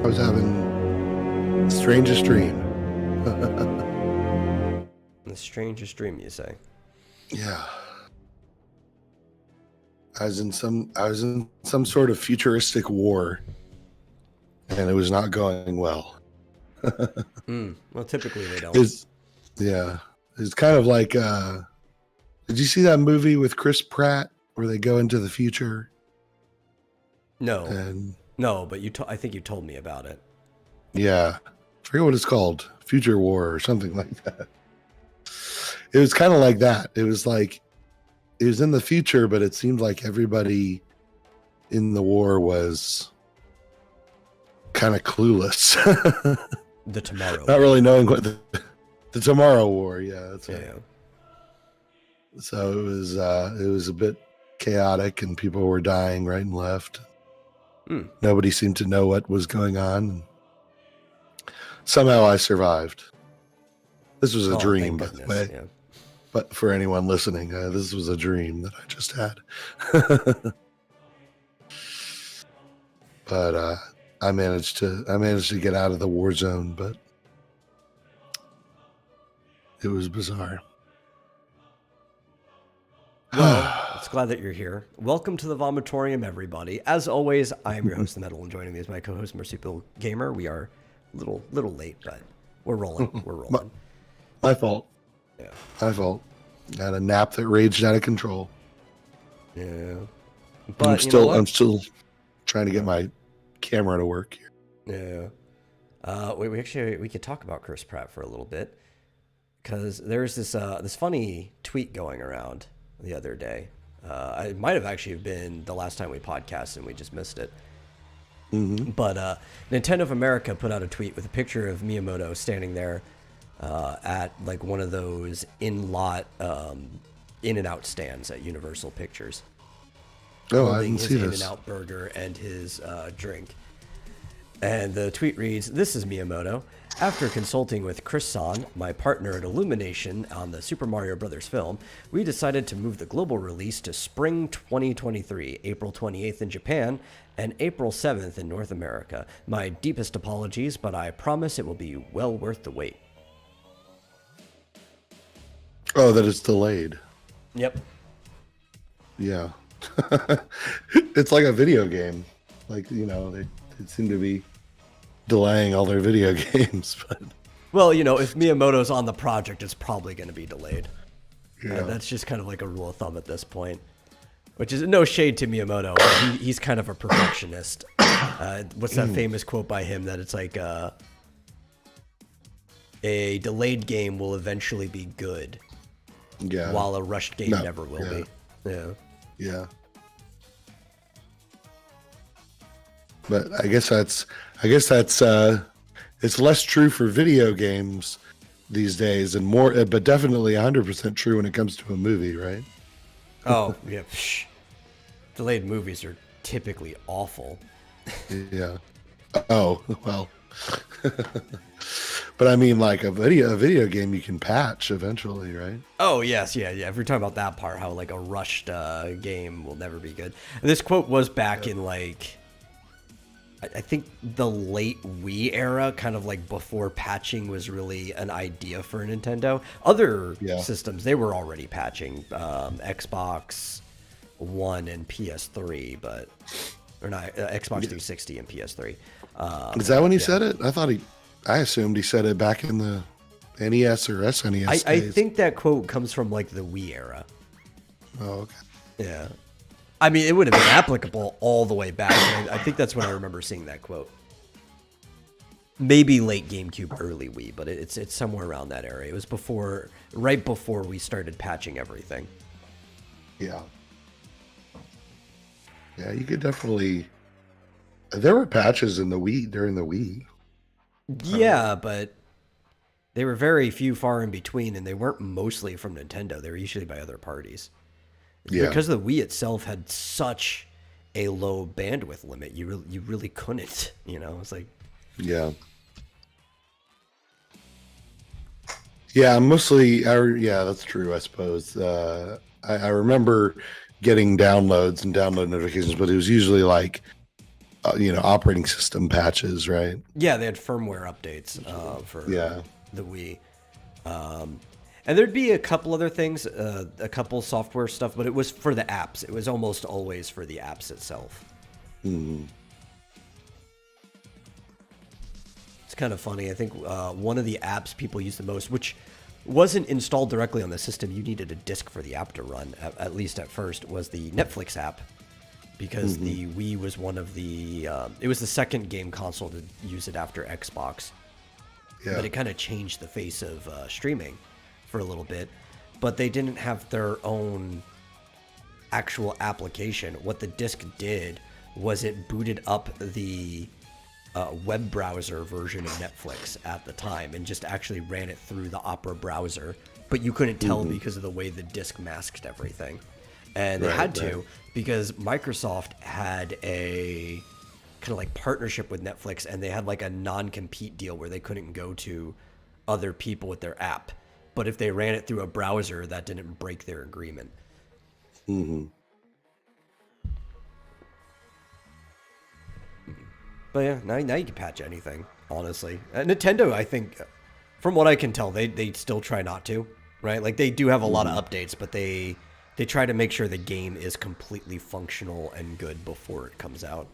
was having the strangest dream. The strangest dream, you say? Yeah. I was in some sort of futuristic war, and it was not going well. Well, typically they don't. It's kind of like did you see that movie with Chris Pratt where they go into the future? No, but I think you told me about it. Yeah. I forget what it's called. Future War or something like that. It was kind of like that. It was in the future, but it seemed like everybody in the war was kind of clueless. The Tomorrow Not really knowing what the Tomorrow War. Yeah. That's right. Yeah. So it was a bit chaotic and people were dying right and left. Nobody seemed to know what was going on. Somehow I survived. This was a dream, by the way. Yeah. But for anyone listening, this was a dream that I just had. But I managed to get out of the war zone, but it was bizarre. Well, it's glad that you're here. Welcome to the Vomitorium, everybody. As always, I am your host, The Metal, and joining me is my co-host, Marsupial Gamer. We are a little late, but we're rolling. We're rolling. My fault. Yeah. My fault. Had a nap that raged out of control. Yeah. But I'm still trying to get my camera to work here. Yeah. We could talk about Chris Pratt for a little bit because there's this funny tweet going around the other day. It might have actually been the last time we podcasted and we just missed it. Mm-hmm. But Nintendo of America put out a tweet with a picture of Miyamoto standing there at like one of those in-lot In-N-Out stands at Universal Pictures. Oh, I didn't see this. His In-N-Out burger and his drink. And the tweet reads, "This is Miyamoto. After consulting with Chris San, my partner at Illumination on the Super Mario Bros. Film, we decided to move the global release to spring 2023, April 28th in Japan, and April 7th in North America. My deepest apologies, but I promise it will be well worth the wait." Oh, that it's delayed. Yep. Yeah. It's like a video game. Like, they seem to be delaying all their video games. But well, if Miyamoto's on the project, it's probably going to be delayed. Yeah. That's just kind of like a rule of thumb at this point. Which is no shade to Miyamoto. He's kind of a perfectionist. What's that famous quote by him that it's like a delayed game will eventually be good. Yeah. While a rushed game never will be. Yeah. Yeah. But I guess that's it's less true for video games these days and more, but definitely 100% true when it comes to a movie, right? Oh, yeah. Delayed movies are typically awful. Yeah. Oh, well. But I mean, like a video game you can patch eventually, right? Oh, yes. Yeah. If you're talking about that part, how like a rushed game will never be good. And this quote was back in like, I think the late Wii era, kind of like before patching was really an idea for Nintendo. Other systems, they were already patching, Xbox One and PS3, or not, Xbox 360 and PS3. Is that when he said it? I assumed he said it back in the NES or SNES I days. think that quote comes from like the Wii era. Oh, okay. Yeah. I mean, it would have been applicable all the way back. I think that's when I remember seeing that quote. Maybe late GameCube, early Wii, but it's somewhere around that area. It was right before we started patching everything. Yeah. Yeah, you could definitely. There were patches in the Wii during the Wii. Yeah, but they were very few, far in between, and they weren't mostly from Nintendo. They were usually by other parties. Yeah. Because the Wii itself had such a low bandwidth limit, you really couldn't. It's like. Yeah. Yeah, mostly. Yeah, that's true. I suppose. I remember getting downloads and download notifications, but it was usually like operating system patches, right? Yeah, they had firmware updates for Yeah. the Wii. And there'd be a couple other things, a couple software stuff, but it was for the apps. It was almost always for the apps itself. Mm-hmm. It's kind of funny. I think one of the apps people use the most, which wasn't installed directly on the system, you needed a disk for the app to run, at least at first, was the Netflix app. Because the Wii was one of the... it was the second game console to use it after Xbox. Yeah. But it kind of changed the face of streaming for a little bit. But they didn't have their own actual application. What the disc did was it booted up the web browser version of Netflix at the time and just actually ran it through the Opera browser. But you couldn't tell because of the way the disc masked everything. And they had to because Microsoft had a kind of like partnership with Netflix, and they had like a non-compete deal where they couldn't go to other people with their app. But if they ran it through a browser, that didn't break their agreement. Mm-hmm. But yeah, now you can patch anything, honestly. Nintendo, I think, from what I can tell, they still try not to, right? Like, they do have a lot of updates, but they try to make sure the game is completely functional and good before it comes out.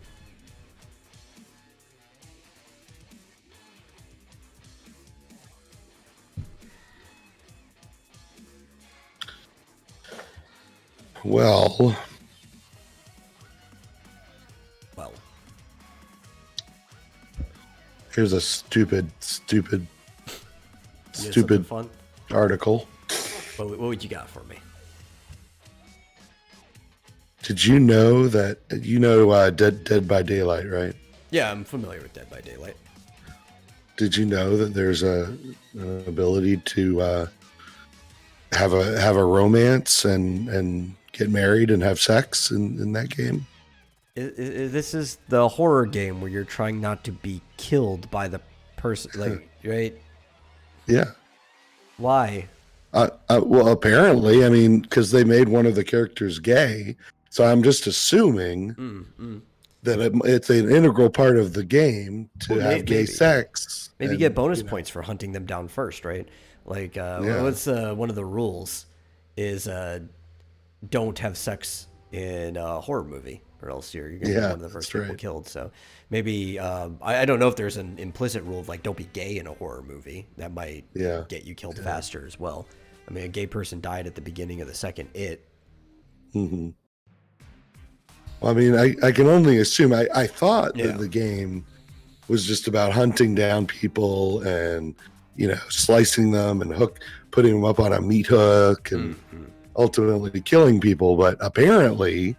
Well, here's a stupid Fun? article. What would you got for me? Did you know that Dead by Daylight, right? Yeah, I'm familiar with Dead by Daylight. Did you know that there's an ability to have a romance and get married and have sex in that game? This is the horror game where you're trying not to be killed by the person, like, right? Yeah. Why? Well, apparently, I mean, because they made one of the characters gay, so I'm just assuming that it's an integral part of the game to have gay sex. Maybe get bonus points for hunting them down first, right? Like, what's one of the rules is don't have sex in a horror movie, or else you're going to be one of the first people killed. So maybe, I don't know if there's an implicit rule of like, don't be gay in a horror movie. That might get you killed faster as well. I mean, a gay person died at the beginning of the second It. Mm-hmm. Well, I mean, I can only assume. I thought that the game was just about hunting down people and, slicing them and putting them up on a meat hook and ultimately killing people. But apparently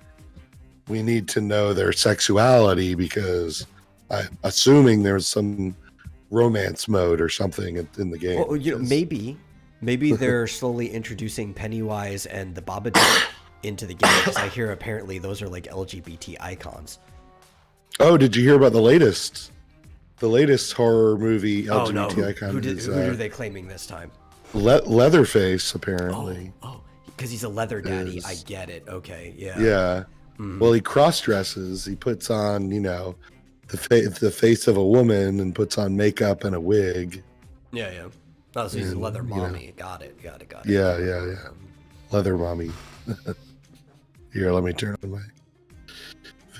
we need to know their sexuality because I'm assuming there's some romance mode or something in the game. Well, maybe they're slowly introducing Pennywise and the Babadook into the game, because I hear apparently those are like LGBT icons. Oh, did you hear about the latest horror movie LGBT icon? Who are they claiming this time? Leatherface, apparently. Oh, because he's a leather daddy. I get it. Okay, yeah. Yeah. Mm-hmm. Well, he cross dresses. He puts on, the face of a woman and puts on makeup and a wig. Yeah. Oh, so he's a leather mommy. Got it. Yeah. Leather mommy. Here, let me turn on my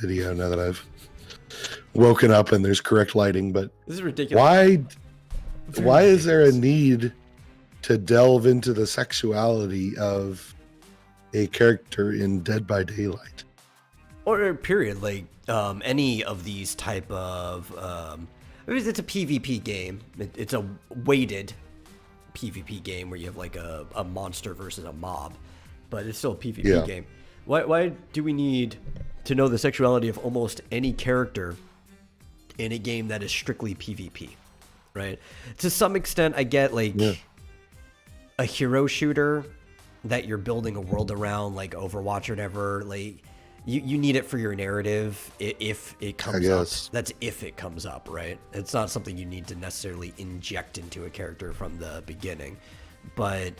video now that I've woken up and there's correct lighting. But this is ridiculous. Why is there a need to delve into the sexuality of a character in Dead by Daylight? Or period, like any of these type of... it's a PvP game. It's a weighted PvP game where you have like a monster versus a mob. But it's still a PvP game. Why do we need to know the sexuality of almost any character in a game that is strictly PvP, right? To some extent, I get like a hero shooter that you're building a world around, like Overwatch or whatever. Like you need it for your narrative if it comes up. That's if it comes up, right? It's not something you need to necessarily inject into a character from the beginning. But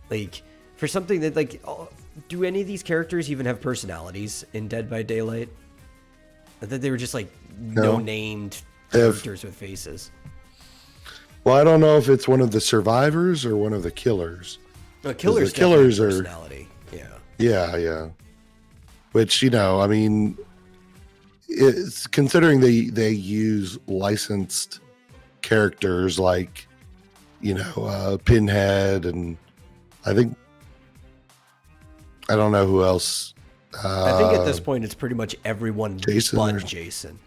like for something that like, do any of these characters even have personalities in Dead by Daylight? I thought they were just like No. no-named They have- characters with faces. Well, I don't know if it's one of the survivors or one of the killers. Killers, the killers definitely are- personality. Yeah. Yeah. Which, I mean, it's considering they use licensed characters like, Pinhead, and I don't know who else. I think at this point it's pretty much everyone Jason but Jason.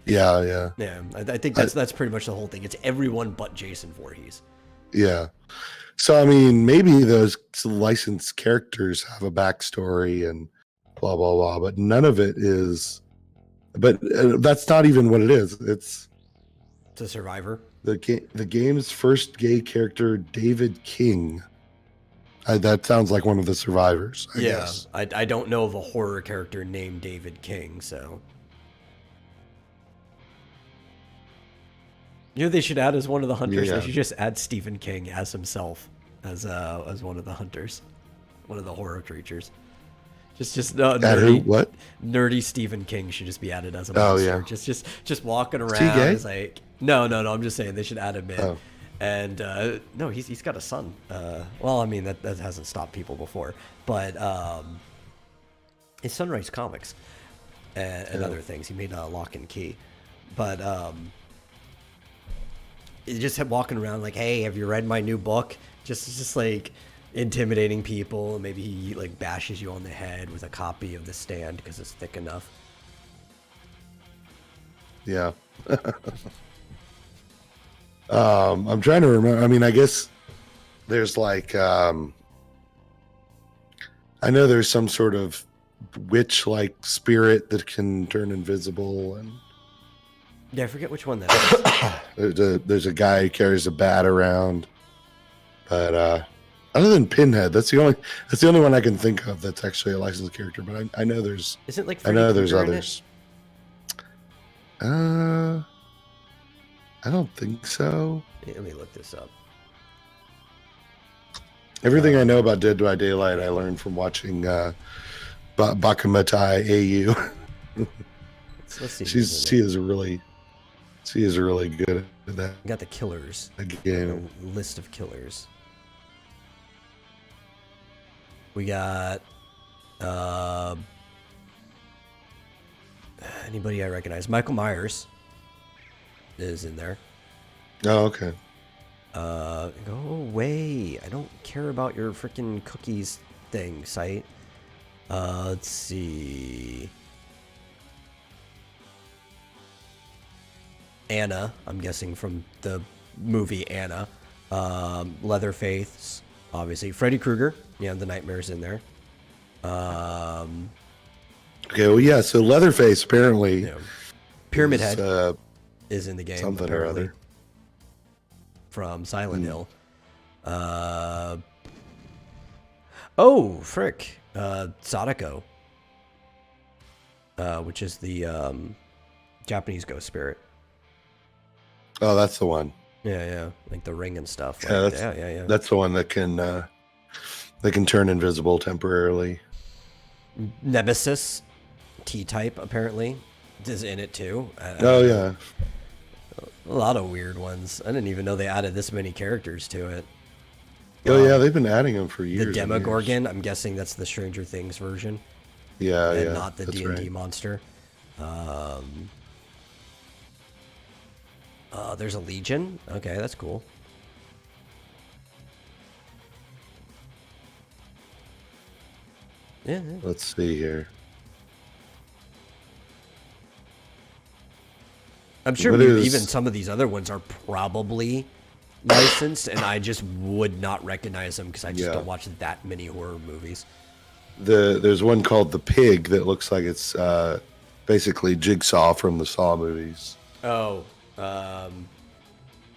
Yeah. Yeah, I think that's pretty much the whole thing. It's everyone but Jason Voorhees. Yeah. So, I mean, maybe those licensed characters have a backstory and blah, blah, blah, but none of it is. But that's not even what it is. It's The Survivor. the game's first gay character, David King. That sounds like one of the survivors, I guess. I don't know of a horror character named David King, so. They should add as one of the hunters. Yeah. They should just add Stephen King as himself, as one of the hunters, one of the horror creatures. Just nerdy, What? nerdy Stephen King should just be added as a Oh, monster. yeah. Just walking around. he gay? As like no. I'm just saying they should add him in. Oh. And no, he's got a son. Well, I mean that hasn't stopped people before, but his son writes comics and other things. He made Lock and Key, but he just kept walking around like, hey, have you read my new book? Just like intimidating people. Maybe he like bashes you on the head with a copy of The Stand because it's thick enough. Yeah. I'm trying to remember. I mean, I guess there's like, I know there's some sort of witch-like spirit that can turn invisible, and Yeah, I forget which one that is. there's a guy who carries a bat around. But other than Pinhead, that's the only one I can think of that's actually a licensed character. But I know there's Isn't like I Freddy know there's Krueger in it? others. I don't think so. Yeah, let me look this up. Everything I know about Dead by Daylight, I learned from watching Bakumatai AU. Let's see. She is really good at that We got the killers. game. A list of killers. We got anybody I recognize. Michael Myers is in there. Oh, okay. Go away. I don't care about your freaking cookies thing, site. Let's see. Anna, I'm guessing from the movie Anna. Leatherface, obviously. Freddy Krueger, yeah, the nightmare's in there. Okay, well, yeah, so Leatherface apparently You know, Pyramid is, Head is in the game. something or apparently, other. from Silent Hill. Oh, frick. Sadako. Which is the Japanese ghost spirit. Oh, that's the one. Yeah. Like the ring and stuff. Yeah, Like, that's, yeah. That's the one that can turn invisible temporarily. Nemesis, T-type, apparently, is in it too. Oh, yeah. A lot of weird ones. I didn't even know they added this many characters to it. Oh, yeah, they've been adding them for years. The and years. Demogorgon, I'm guessing that's the Stranger Things version. Yeah, And yeah. not the that's D&D right. monster. There's a Legion. Okay, that's cool. Yeah. Let's see here. I'm sure What maybe is- even some of these other ones are probably licensed, and I just would not recognize them because I just Yeah. don't watch that many horror movies. There's one called The Pig that looks like it's basically Jigsaw from the Saw movies. Oh, let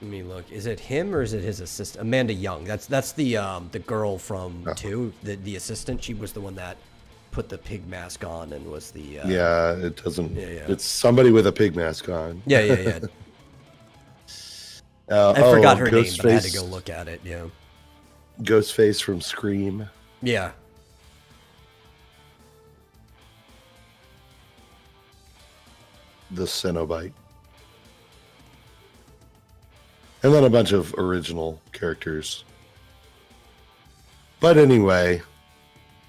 me look. Is it him or is it his assistant? Amanda Young. That's the girl from Two, the assistant. She was the one that put the pig mask on and was the Yeah, it doesn't. yeah. It's somebody with a pig mask on. yeah. I forgot her name, but I had to go look at it. Yeah. Ghostface from Scream. the Cenobite. And then a bunch of original characters. But anyway,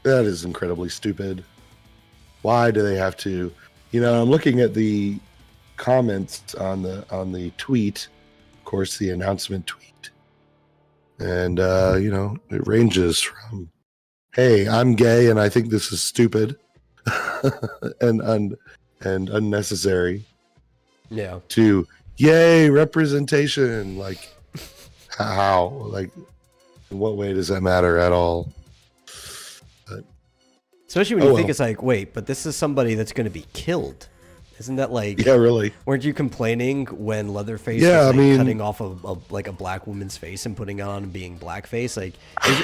that is incredibly stupid. Why do they have to? You know, I'm looking at the comments on the tweet, of course, the announcement tweet. And, you know, it ranges from, hey, I'm gay and I think this is stupid and unnecessary. Yeah. To, yay, representation. Like, how? Like, in what way does that matter at all? But, especially when you think it's like, wait, but this is somebody that's going to be killed. Isn't that like... Yeah, really. Weren't you complaining when Leatherface was like cutting off a black woman's face and putting it on and being blackface? Like,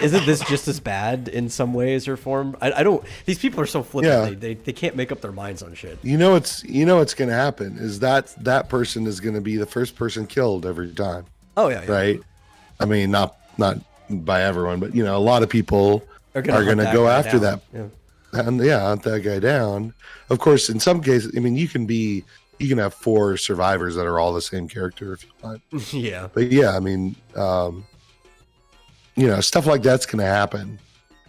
isn't this just as bad in some ways or form? I don't... These people are so flippant. Yeah. They can't make up their minds on shit. You know what's going to happen is that person is going to be the first person killed every time. Oh, yeah. Right? I mean, not by everyone, but, you know, a lot of people are going to go after that. Yeah. And hunt that guy down. Of course, in some cases, I mean, you can have 4 survivors that are all the same character if you want. Yeah. But yeah, I mean, you know, stuff like that's going to happen.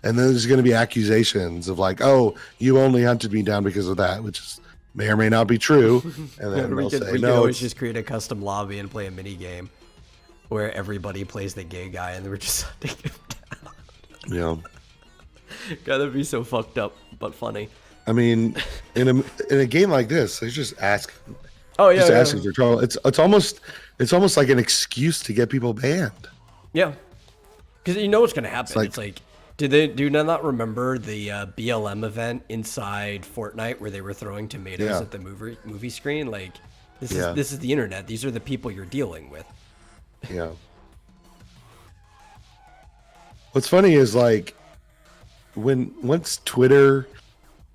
And then there's going to be accusations of like, oh, you only hunted me down because of that, which is, may or may not be true. And then we could always just create a custom lobby and play a mini game where everybody plays the gay guy and we're just hunting him down. Yeah. God, that'd be so fucked up, but funny. I mean, in a game like this, they just ask. Oh yeah, just asking for trouble. It's almost like an excuse to get people banned. Yeah, because you know what's gonna happen. It's like, do you not remember the BLM event inside Fortnite where they were throwing tomatoes at the movie screen? Like, this is the internet. These are the people you're dealing with. Yeah. What's funny is like, once Twitter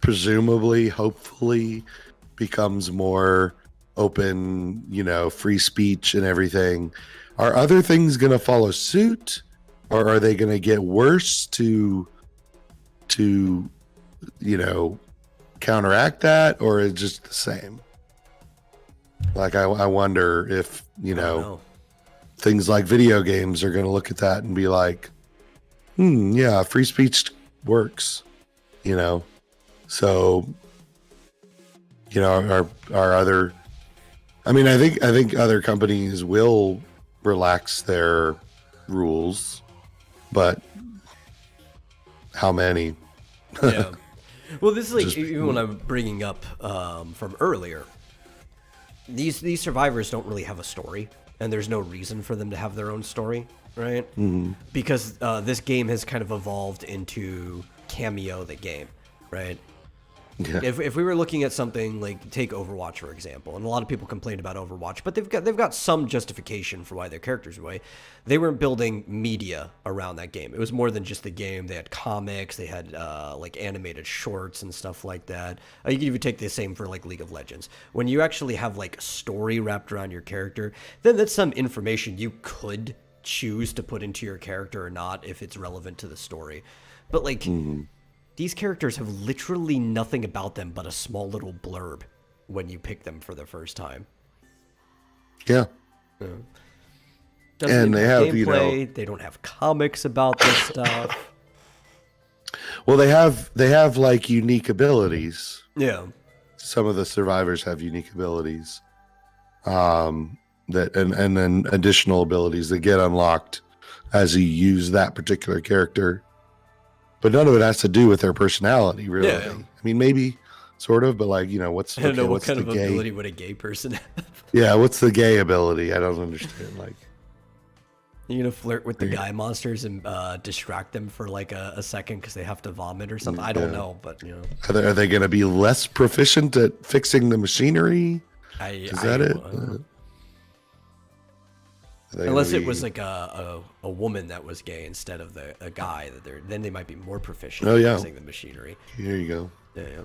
presumably, hopefully, becomes more open, you know, free speech and everything, are other things going to follow suit, or are they going to get worse to you know, counteract that, or is it just the same? Like, I wonder if, you know, things like video games are going to look at that and be like, yeah, free speech works, you know. So, you know, are other, I mean, I think other companies will relax their rules, but how many? Yeah. Well, this is like, even when I'm bringing up from earlier, these survivors don't really have a story, and there's no reason for them to have their own story, right? Mm-hmm. Because this game has kind of evolved into Cameo the game, right? Yeah. If we were looking at something like, take Overwatch for example, and a lot of people complain about Overwatch, but they've got some justification for why their characters are away. They weren't building media around that game. It was more than just the game. They had comics, they had like animated shorts and stuff like that. You can even take the same for like League of Legends. When you actually have like story wrapped around your character, then that's some information you could choose to put into your character or not if it's relevant to the story. But like, these characters have literally nothing about them but a small little blurb when you pick them for the first time. Yeah. And they have gameplay, you know, they don't have comics about this stuff. Well, they have like unique abilities. Yeah. Some of the survivors have unique abilities. That and then additional abilities that get unlocked as you use that particular character. But none of it has to do with their personality, really. Yeah. I mean, maybe, sort of, but like, you know, what's I don't know what kind of ability would a gay person have. Yeah, what's the gay ability? I don't understand. Like, you're gonna flirt with the guy monsters and distract them for like a second because they have to vomit or something. I don't know, but you know, are they gonna be less proficient at fixing the machinery? Is that it? Unless it was like a woman that was gay instead of a guy, then they might be more proficient at fixing the machinery. Here you go. Yeah.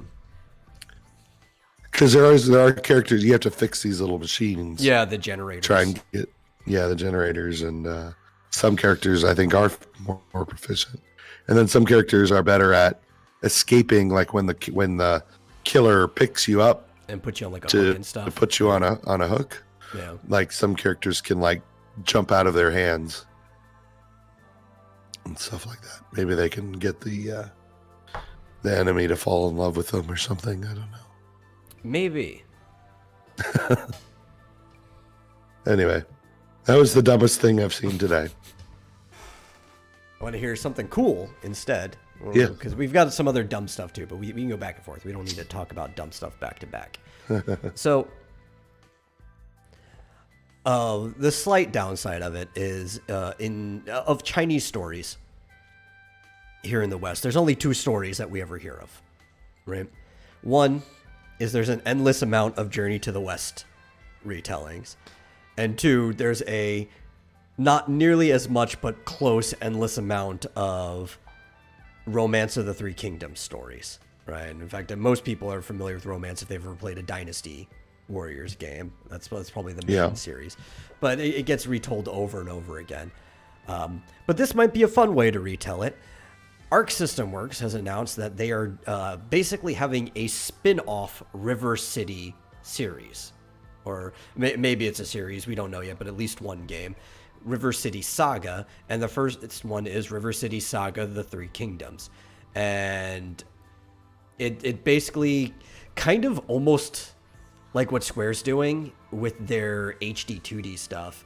Because there are characters you have to fix these little machines. Yeah, the generators. Try and get the generators, and some characters I think are more proficient, and then some characters are better at escaping, like when the killer picks you up and put you on like a hook and stuff. To put you on a hook. Yeah. Like some characters can like jump out of their hands and stuff like that. Maybe they can get the enemy to fall in love with them or something. I don't know. Maybe. Anyway, that was the dumbest thing I've seen today. I want to hear something cool instead. Yeah. Because we've got some other dumb stuff too, but we can go back and forth. We don't need to talk about dumb stuff back to back. So, the slight downside of it is of Chinese stories here in the West, there's only 2 stories that we ever hear of, right? One is there's an endless amount of Journey to the West retellings. And 2, there's a not nearly as much, but close endless amount of Romance of the Three Kingdoms stories, right? In fact, most people are familiar with Romance if they've ever played a Dynasty Warriors game. That's probably the main series. But it gets retold over and over again. But this might be a fun way to retell it. Arc System Works has announced that they are basically having a spin-off River City series. Or maybe it's a series, we don't know yet, but at least one game. River City Saga, and the first one is River City Saga The Three Kingdoms. And it basically kind of almost like what Square's doing with their HD 2D stuff.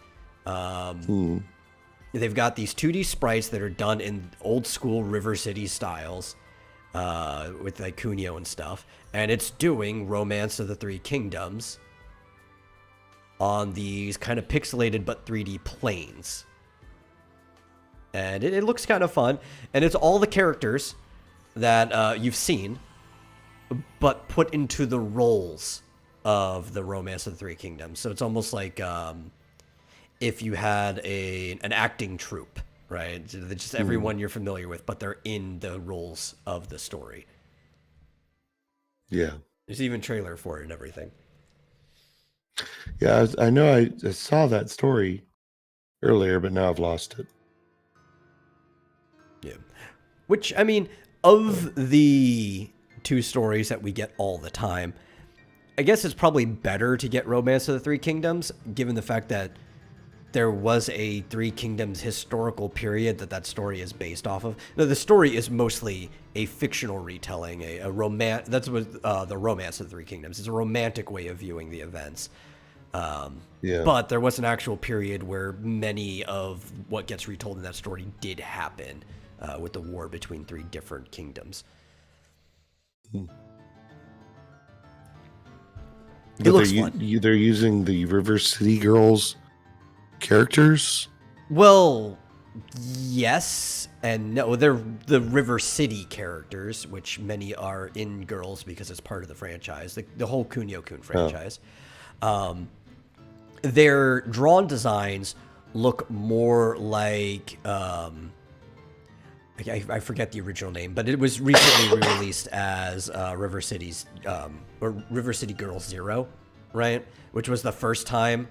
They've got these 2D sprites that are done in old school River City styles with like Cuneo and stuff. And it's doing Romance of the Three Kingdoms on these kind of pixelated but 3D planes. And it looks kind of fun. And it's all the characters that you've seen, but put into the roles of the Romance of the Three Kingdoms. So it's almost like if you had an acting troupe, right? Just everyone you're familiar with, but they're in the roles of the story. Yeah. There's even a trailer for it and everything. Yeah, I know I saw that story earlier, but now I've lost it. Yeah. Which, I mean, of the 2 stories that we get all the time, I guess it's probably better to get Romance of the Three Kingdoms, given the fact that there was a Three Kingdoms historical period that story is based off of. Now, the story is mostly a fictional retelling, a romance. That's what the Romance of the Three Kingdoms. It's a romantic way of viewing the events. But there was an actual period where many of what gets retold in that story did happen with the war between 3 different kingdoms. It looks fun. They're using the River City Girls characters? Well, yes and no. They're the River City characters, which many are in girls because it's part of the franchise, the whole Kunio-kun franchise. Their drawn designs look more like I forget the original name, but it was recently re-released as River City's or River City Girls Zero, right? Which was the first time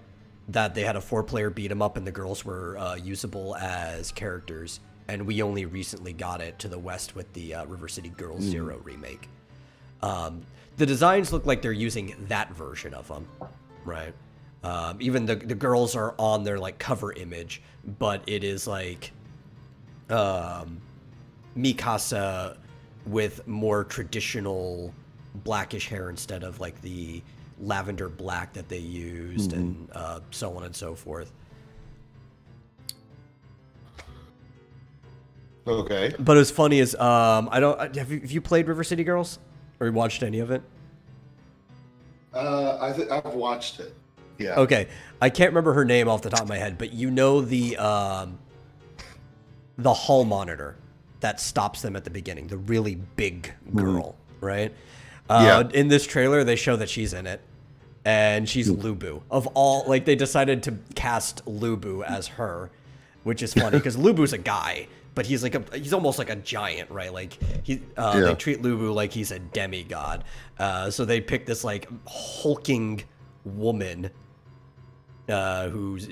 that they had a 4-player beat 'em up and the girls were usable as characters, and we only recently got it to the West with the River City Girls Zero remake. The designs look like they're using that version of them, right? Even the girls are on their like cover image, but it is like Mikasa with more traditional blackish hair instead of like the lavender black that they used, and so on and so forth. Okay. But as funny as have you played River City Girls or watched any of it? I've watched it. Yeah. Okay, I can't remember her name off the top of my head, but you know the hall monitor that stops them at the beginning, the really big girl, right? In this trailer, they show that she's in it, and she's Lubu. Of all, like, they decided to cast Lubu as her, which is funny because Lubu's a guy, but he's he's almost like a giant, right? Like they treat Lubu like he's a demigod. So they pick this like hulking woman who's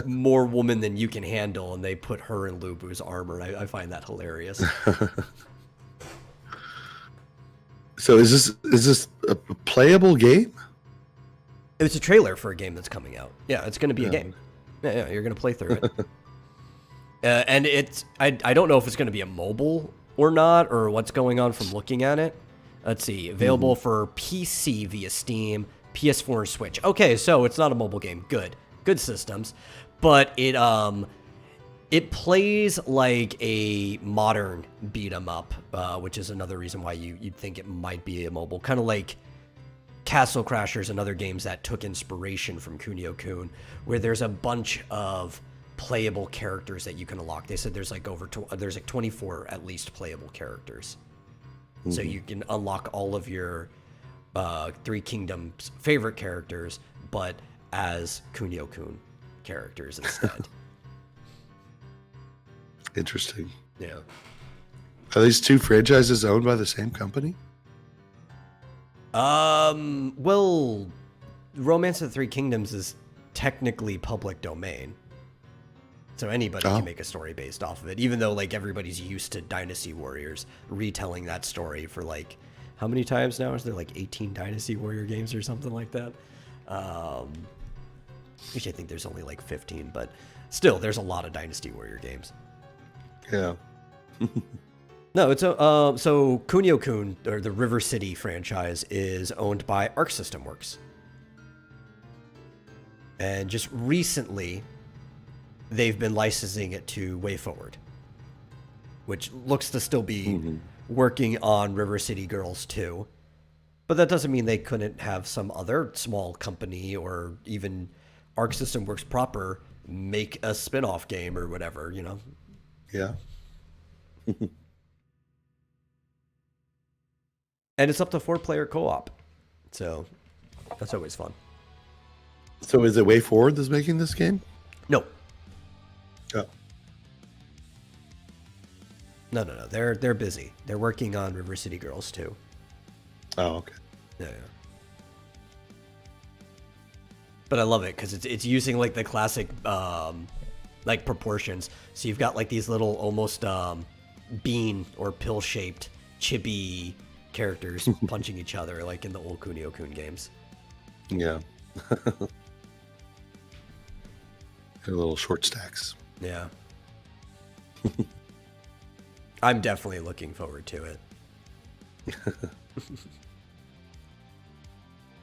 more woman than you can handle, and they put her in Lubu's armor. I find that hilarious. So is this a playable game? It's a trailer for a game that's coming out. Yeah, it's going to be a game. Okay. Yeah, you're going to play through it. And I don't know if it's going to be a mobile or not, or what's going on from looking at it. Let's see. Available for PC via Steam, PS4, and Switch. Okay, so it's not a mobile game. Good. Good systems. But it plays like a modern beat 'em up, which is another reason why you'd think it might be a mobile. Kind of like Castle Crashers and other games that took inspiration from Kunio-kun, where there's a bunch of playable characters that you can unlock. They said there's like there's like 24 at least playable characters. So you can unlock all of your Three Kingdoms favorite characters, but as Kunio-kun characters instead. Interesting. Yeah. Are these two franchises owned by the same company? Well, Romance of the Three Kingdoms is technically public domain. So anybody can make a story based off of it, even though like everybody's used to Dynasty Warriors retelling that story for like how many times now? Is there like 18 Dynasty Warrior games or something like that? Which I think there's only like 15, but still there's a lot of Dynasty Warrior games. Yeah. No, it's so Kunio-kun, or the River City franchise, is owned by Arc System Works. And just recently, they've been licensing it to WayForward, which looks to still be working on River City Girls 2. But that doesn't mean they couldn't have some other small company or even Arc System Works proper make a spin-off game or whatever, you know? Yeah. And it's up to 4-player co-op. So that's always fun. So is it WayForward that's making this game? No. Oh. No. They're busy. They're working on River City Girls too. Oh, okay. Yeah. But I love it because it's using like the classic like proportions. So you've got like these little almost bean or pill shaped chibi characters punching each other like in the old Kunio-kun games. Yeah. They're little short stacks. Yeah. I'm definitely looking forward to it.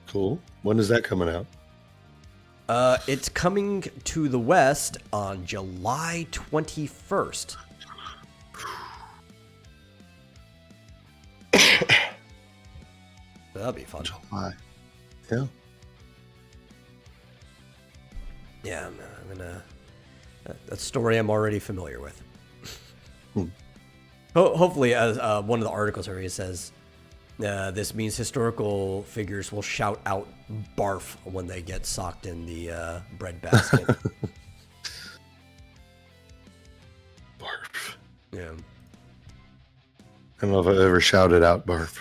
Cool. When is that coming out? It's coming to the West on July 21st. That'll be fun. July. Yeah. Yeah, I'm gonna. That story I'm already familiar with. Hopefully, as one of the articles already says, this means historical figures will shout out "barf" when they get socked in the bread basket. Barf. Yeah. I don't know if I've ever shouted out barf.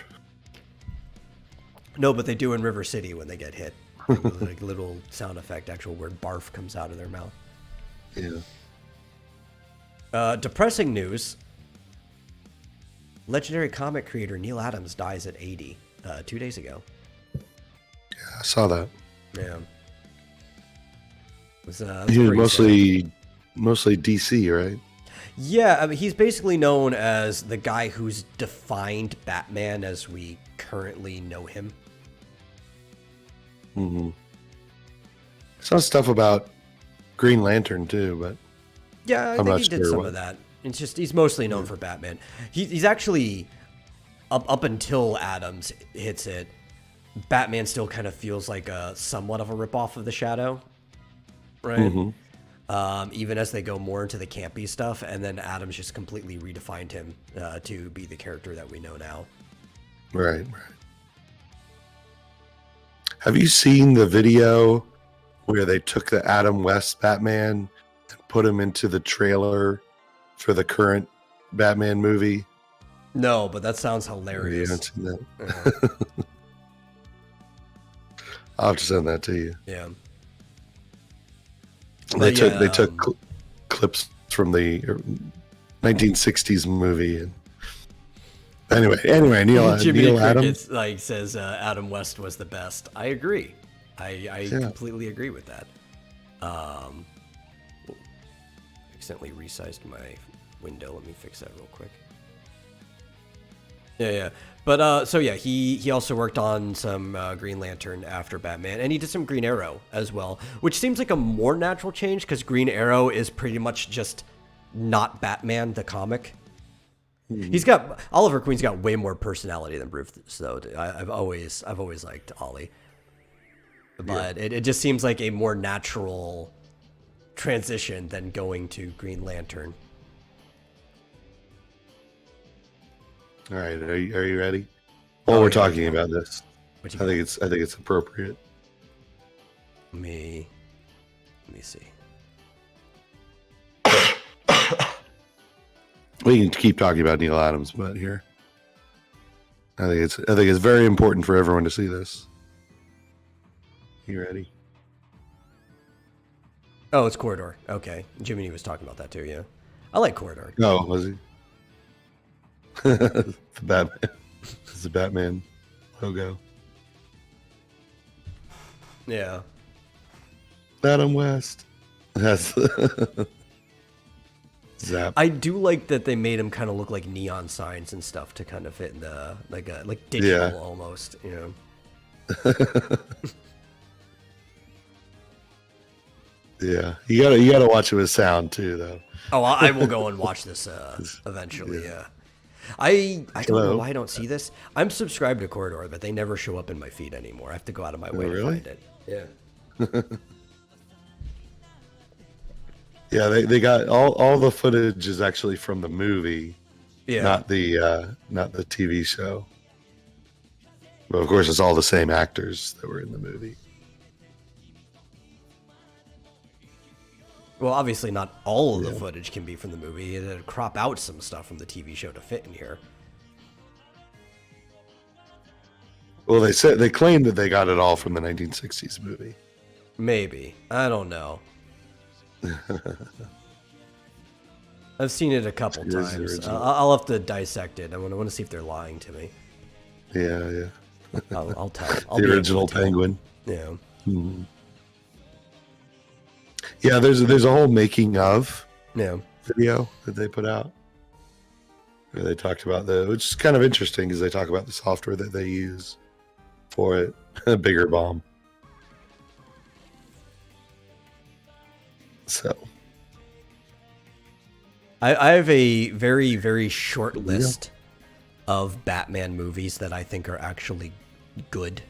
No, but they do in River City when they get hit. Like a little sound effect, actual word "barf" comes out of their mouth. Yeah. Depressing news. Legendary comic creator Neil Adams dies at 80 2 days ago. Yeah, I saw that. Yeah. It was, He was pretty mostly DC, right? Yeah, I mean, he's basically known as the guy who's defined Batman as we currently know him. Mm-hmm. Saw stuff about Green Lantern too, but Yeah, I I'm think not he did sure some what. of that. It's just he's mostly known for Batman. He's actually up until Adams hits it, Batman still kind of feels like a somewhat of a ripoff of the Shadow, right? Mm-hmm. Even as they go more into the campy stuff, and then Adams just completely redefined him to be the character that we know now. Right. Have you seen the video where they took the Adam West Batman and put him into the trailer for the current Batman movie? No, but that sounds You hilarious. haven't seen that? I'll have to send that to you. Yeah. They took clips from the 1960s movie. And anyway, Neil Jiminy Adams. Cricket like says Adam West was the best. I agree. I Yeah. completely agree with that. Um, accidentally resized my window. Let me fix that real quick. Yeah. But so yeah, he also worked on some Green Lantern after Batman, and he did some Green Arrow as well, which seems like a more natural change because Green Arrow is pretty much just not Batman the comic. He's got Oliver Queen's got way more personality than Bruce, though. I've always liked Ollie, but it just seems like a more natural transition than going to Green Lantern. All right. Are you ready? While we're talking about this, I What you think got? it's appropriate. Let me see. We can keep talking about Neil Adams, but here, I think it's very important for everyone to see this. You ready? Oh, it's Corridor. Okay, Jiminy was talking about that too. Yeah, I like Corridor. No, was he? The Batman. It's the Batman logo. Yeah. Adam West. That's Zap. I do like that they made him kind of look like neon signs and stuff to kind of fit in the like digital almost, you know. Yeah, you gotta watch it with sound too, though. Oh, I will go and watch this eventually. Yeah. I don't know why I don't see this. I'm subscribed to Corridor, but they never show up in my feed anymore. I have to go out of my way to find it. Yeah. Yeah, they got all the footage is actually from the movie, Yeah. not the TV show. But of course, it's all the same actors that were in the movie. Well, obviously not all of the footage can be from the movie. It'd crop out some stuff from the TV show to fit in here. Well, they claimed that they got it all from the 1960s movie. Maybe. I don't know. I've seen it a couple It is the times. original. I'll have to dissect it. I want to see if they're lying to me. Yeah. I'll tell. I'll The be able original to tell. Penguin. Yeah. Mm-hmm. Yeah, there's a whole making of Yeah. video that they put out where they talked about which is kind of interesting because they talk about the software that they use for it. A bigger bomb. So I have a very, very short list of Batman movies that I think are actually good.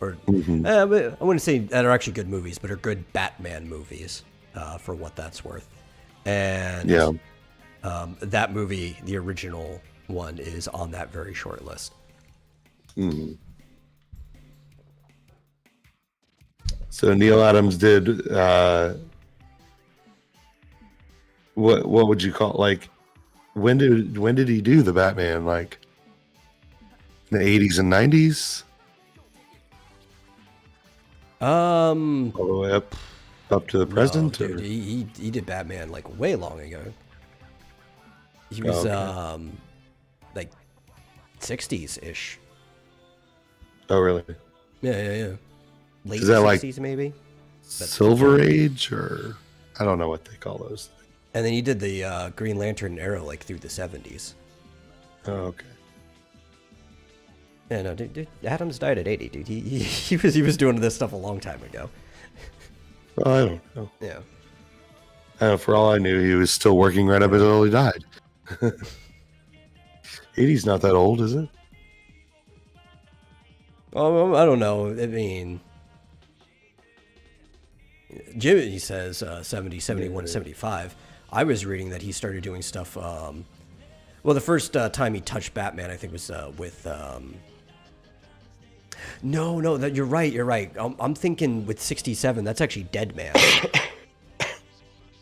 Or I wouldn't say that are actually good movies, but are good Batman movies, for what that's worth. And that movie, the original one, is on that very short list. So Neil Adams did what would you call, like, when did he do the Batman, like in the 80s and 90s? All the way up to the present? No, dude, he did Batman like way long ago. He was like 60s ish. Oh, really? Yeah. Late Is that 60s like maybe. Silver Age, or I don't know what they call those things. And then he did the Green Lantern Arrow like through the 70s. Oh, okay. Yeah, no, dude, Adams died at 80, dude. He was doing this stuff a long time ago. Well, I don't know. Yeah. For all I knew, he was still working right up until he died. 80's not that old, is it? Oh, I don't know. I mean, Jimmy says 70, 71, 75. I was reading that he started doing stuff. Well, the first time he touched Batman, I think, was with. No, that you're right. I'm thinking with 67. That's actually Dead Man.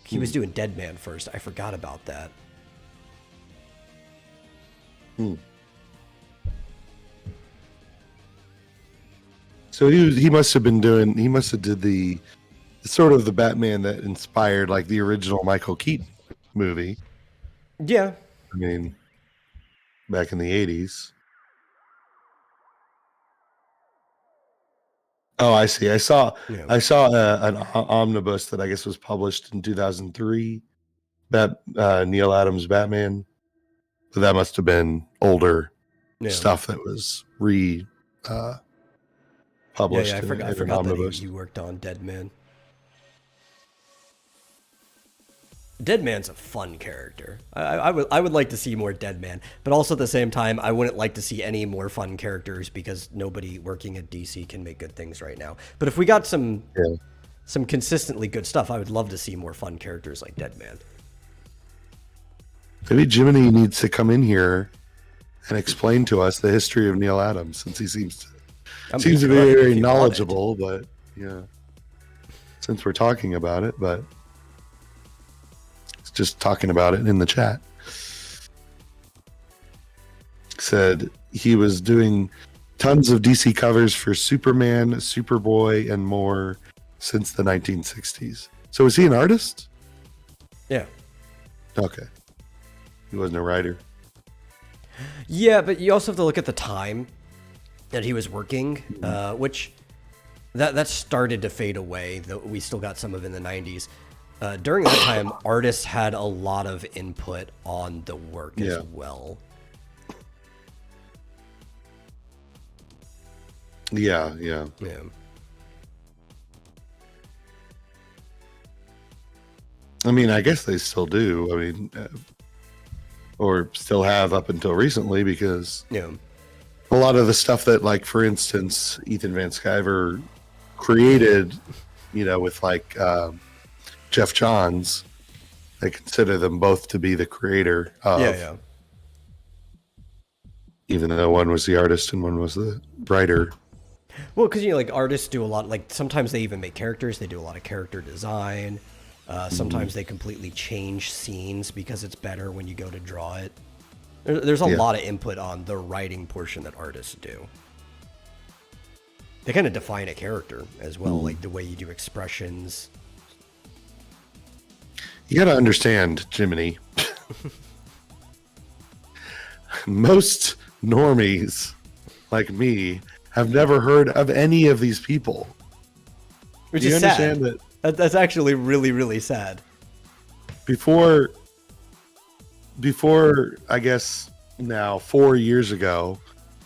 He was doing Dead Man first. I forgot about that. So he must have did the sort of the Batman that inspired like the original Michael Keaton movie. Yeah. I mean, back in the 80s. Oh, I see. Yeah. I saw an omnibus that I guess was published in 2003. Neil Adams Batman. But that must have been older Yeah. stuff that was re Yeah, published I in an forgot that omnibus. he worked on Dead Man. Dead Man's a fun character. I would like to see more Dead Man, but also at the same time, I wouldn't like to see any more fun characters because nobody working at DC can make good things right now. But if we got Yeah. some consistently good stuff, I would love to see more fun characters like Dead Man. Maybe Jiminy needs to come in here and explain to us the history of Neil Adams, since he seems to be very knowledgeable. But yeah, since we're talking about it, but it's just talking about it in the chat. Said he was doing tons of DC covers for Superman, Superboy, and more since the 1960s. So is he an artist? Yeah. Okay. He wasn't a writer. Yeah, but you also have to look at the time that he was working, which that started to fade away. Though we still got some of it in the 90s. During that time, artists had a lot of input on the work as well. Yeah. Yeah. I mean, I guess they still do. I mean, or still have up until recently, because a lot of the stuff that, like, for instance, Ethan Van Sciver created, with like Jeff Johns, they consider them both to be the creator of, even though one was the artist and one was the writer. Well, because like artists do a lot. Like sometimes they even make characters. They do a lot of character design. Sometimes they completely change scenes because it's better when you go to draw it. There's a lot of input on the writing portion that artists do. They kind of define a character as well, like the way you do expressions. You got to understand, Jiminy. Most normies like me have never heard of any of these people. Which is sad. That's actually really, really sad. Before, I guess now 4 years ago,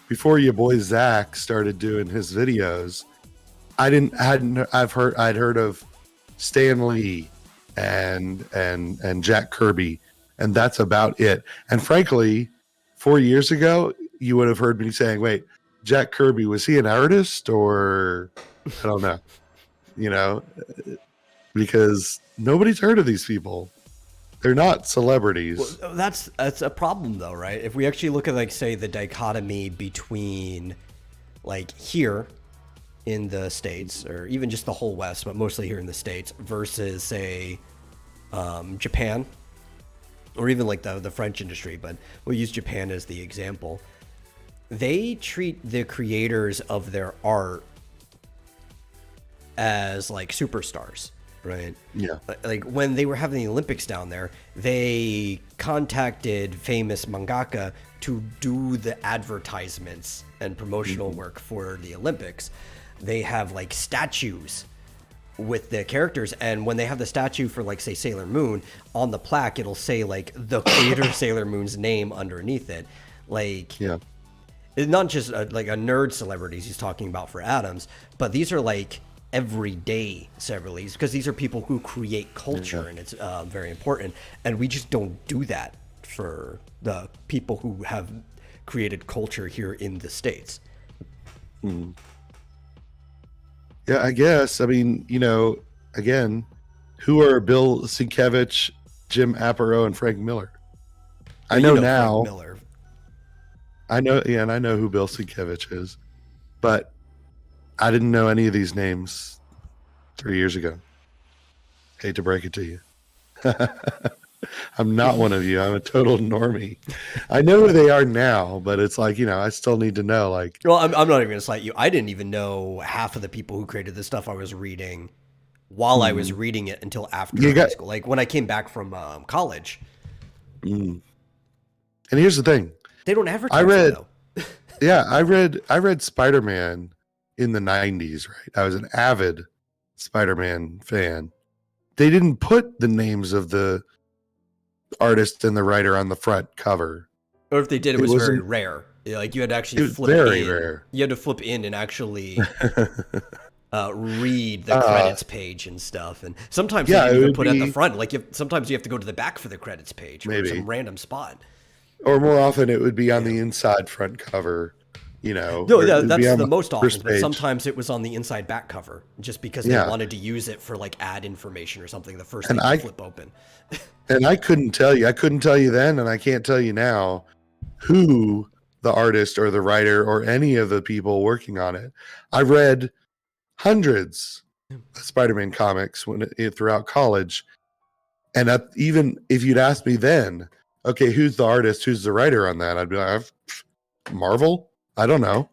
before your boy Zach started doing his videos, I'd heard of Stan Lee and Jack Kirby, and that's about it. And frankly, 4 years ago, you would have heard me saying, "Wait, Jack Kirby, was he an artist or I don't know?" Because nobody's heard of these people. They're not celebrities. Well, that's a problem, though, right? If we actually look at, like, say, the dichotomy between, like, here in the States, or even just the whole West, but mostly here in the States, versus, say, Japan, or even, like, the French industry, but we'll use Japan as the example. They treat the creators of their art as, like, superstars. Right. Yeah. Like when they were having the Olympics down there, they contacted famous mangaka to do the advertisements and promotional work for the Olympics. They have like statues with the characters, and when they have the statue for, like, say, Sailor Moon, on the plaque it'll say like the creator of Sailor Moon's name underneath it. Like, it's not just like a nerd celebrities he's talking about for Adams, but these are like everyday celebrities, because these are people who create culture, and it's very important, and we just don't do that for the people who have created culture here in the States. Yeah, I guess. I mean, again, who are Bill Sienkiewicz, Jim Aparo, and Frank Miller? I know now. Frank Miller. I know, and I know who Bill Sienkiewicz is, but I didn't know any of these names 3 years ago. Hate to break it to you. I'm not one of you. I'm a total normie. I know who they are now, but it's like, I still need to know. Like, well, I'm not even going to slight you. I didn't even know half of the people who created the stuff I was reading while I was reading it until after high school. Like when I came back from college. And here's the thing. They don't advertise it, though. Yeah, I read Spider-Man in the 90s, right? I was an avid Spider-Man fan. They didn't put the names of the artist and the writer on the front cover. Or if they did, it was very rare. Like you had to actually flip very in. rare. You had to flip in and actually read the credits page and stuff. And sometimes they didn't even put it at the front. Like sometimes you have to go to the back for the credits page or some random spot. Or more often it would be on the inside front cover. You know, no, yeah, that's the most often. But page. sometimes it was on the inside back cover, just because they wanted to use it for like ad information or something. The first thing you flip open. And I couldn't tell you. I couldn't tell you then, and I can't tell you now who the artist or the writer or any of the people working on it. I read hundreds of Spider-Man comics throughout college, and even if you'd asked me then, okay, who's the artist, who's the writer on that, I'd be like, Marvel. I don't know.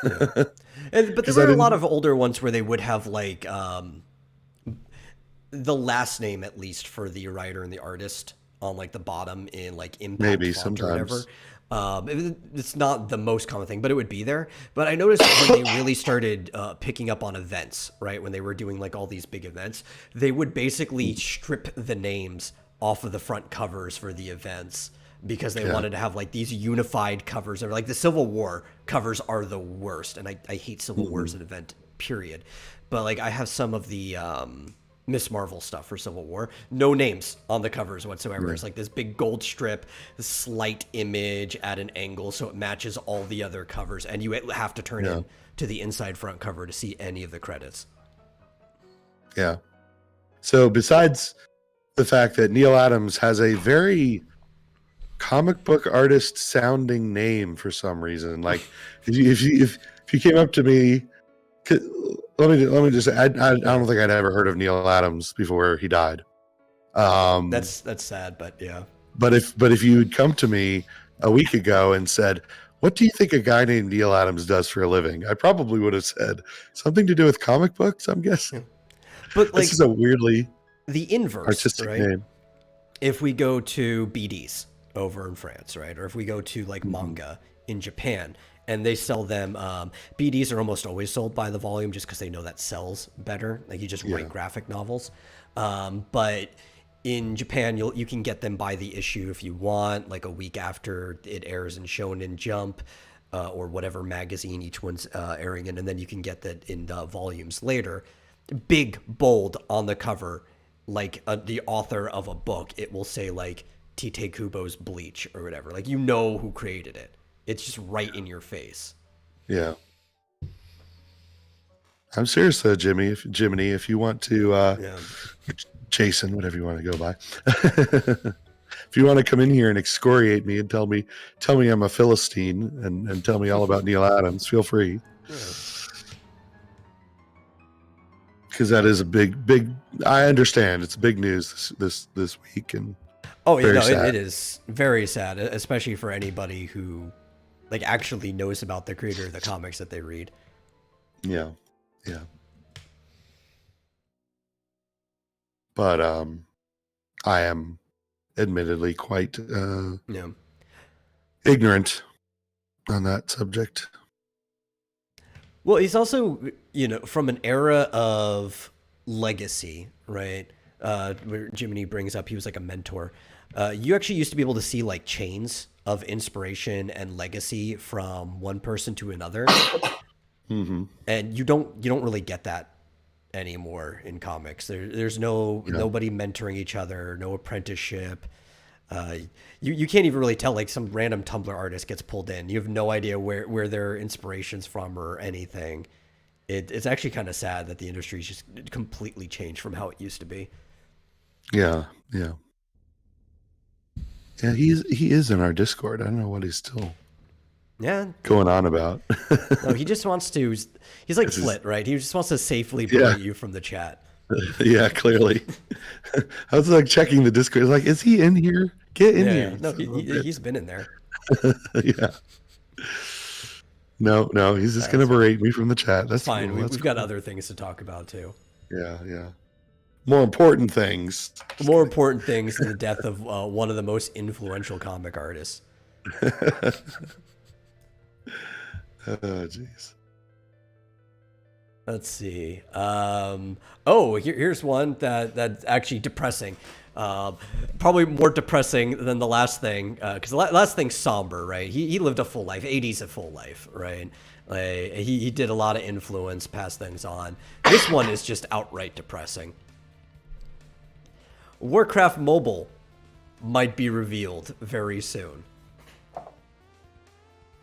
Yeah. But there were a lot of older ones where they would have like the last name, at least, for the writer and the artist on like the bottom in like impact maybe font sometimes. Or whatever. It's not the most common thing, but it would be there. But I noticed when they really started picking up on events, right? When they were doing like all these big events, they would basically strip the names off of the front covers for the events, because they wanted to have like these unified covers. Or like the Civil War covers are the worst, and I hate Civil War as an event, period. But like I have some of the Miss Marvel stuff for Civil War, no names on the covers whatsoever. It's like this big gold strip, slight image at an angle so it matches all the other covers, and you have to turn in to the inside front cover to see any of the credits. Yeah. So besides the fact that Neil Adams has a very comic book artist sounding name for some reason, like if you came up to me, let me just I don't think I'd ever heard of Neil Adams before he died. That's sad, but yeah. But if you had come to me a week ago and said, what do you think a guy named Neil Adams does for a living, I probably would have said something to do with comic books, I'm guessing. But like, this is a weirdly the inverse artistic name. If we go to BDs over in France, right? Or if we go to like manga in Japan and they sell them, BDs are almost always sold by the volume just because they know that sells better. Like you just write graphic novels. But in Japan, you can get them by the issue if you want, like a week after it airs in Shonen Jump or whatever magazine each one's airing in. And then you can get that in volumes later. Big, bold on the cover, like the author of a book, it will say like Tite Kubo's Bleach or whatever. Like, you know who created it. It's just right in your face. Yeah. I'm serious though, Jiminy, if you want to, Jason, whatever you want to go by, if you want to come in here and excoriate me and tell me I'm a Philistine and tell me all about Neil Adams, feel free. Because that is a big. I understand it's big news this week, and it is very sad, especially for anybody who like actually knows about the creator of the comics that they read. Yeah. But I am admittedly quite ignorant on that subject. Well, he's also, from an era of legacy, right? Where Jiminy brings up he was like a mentor. You actually used to be able to see like chains of inspiration and legacy from one person to another. And you don't really get that anymore in comics. There's nobody mentoring each other, no apprenticeship. You can't even really tell, like some random Tumblr artist gets pulled in. You have no idea where their inspiration's from or anything. It's actually kind of sad that the industry's just completely changed from how it used to be. Yeah. He is in our Discord. I don't know what he's still going on about. No, he just wants to. He's like Flit, right? He just wants to safely delete you from the chat. Yeah, clearly. I was like checking the Discord. Like, is he in here? Get in here. No, he's been in there. Yeah. No, he's just going to berate me from the chat. That's fine. Cool. We've got other things to talk about too. Yeah. More important things. More important things than the death of one of the most influential comic artists. Oh, jeez. Let's see. Here's one that's actually depressing. Probably more depressing than the last thing, because the last thing's somber, right? He lived a full life. 80's a full life, right? Like, he did a lot of influence, passed things on. This one is just outright depressing. Warcraft Mobile might be revealed very soon.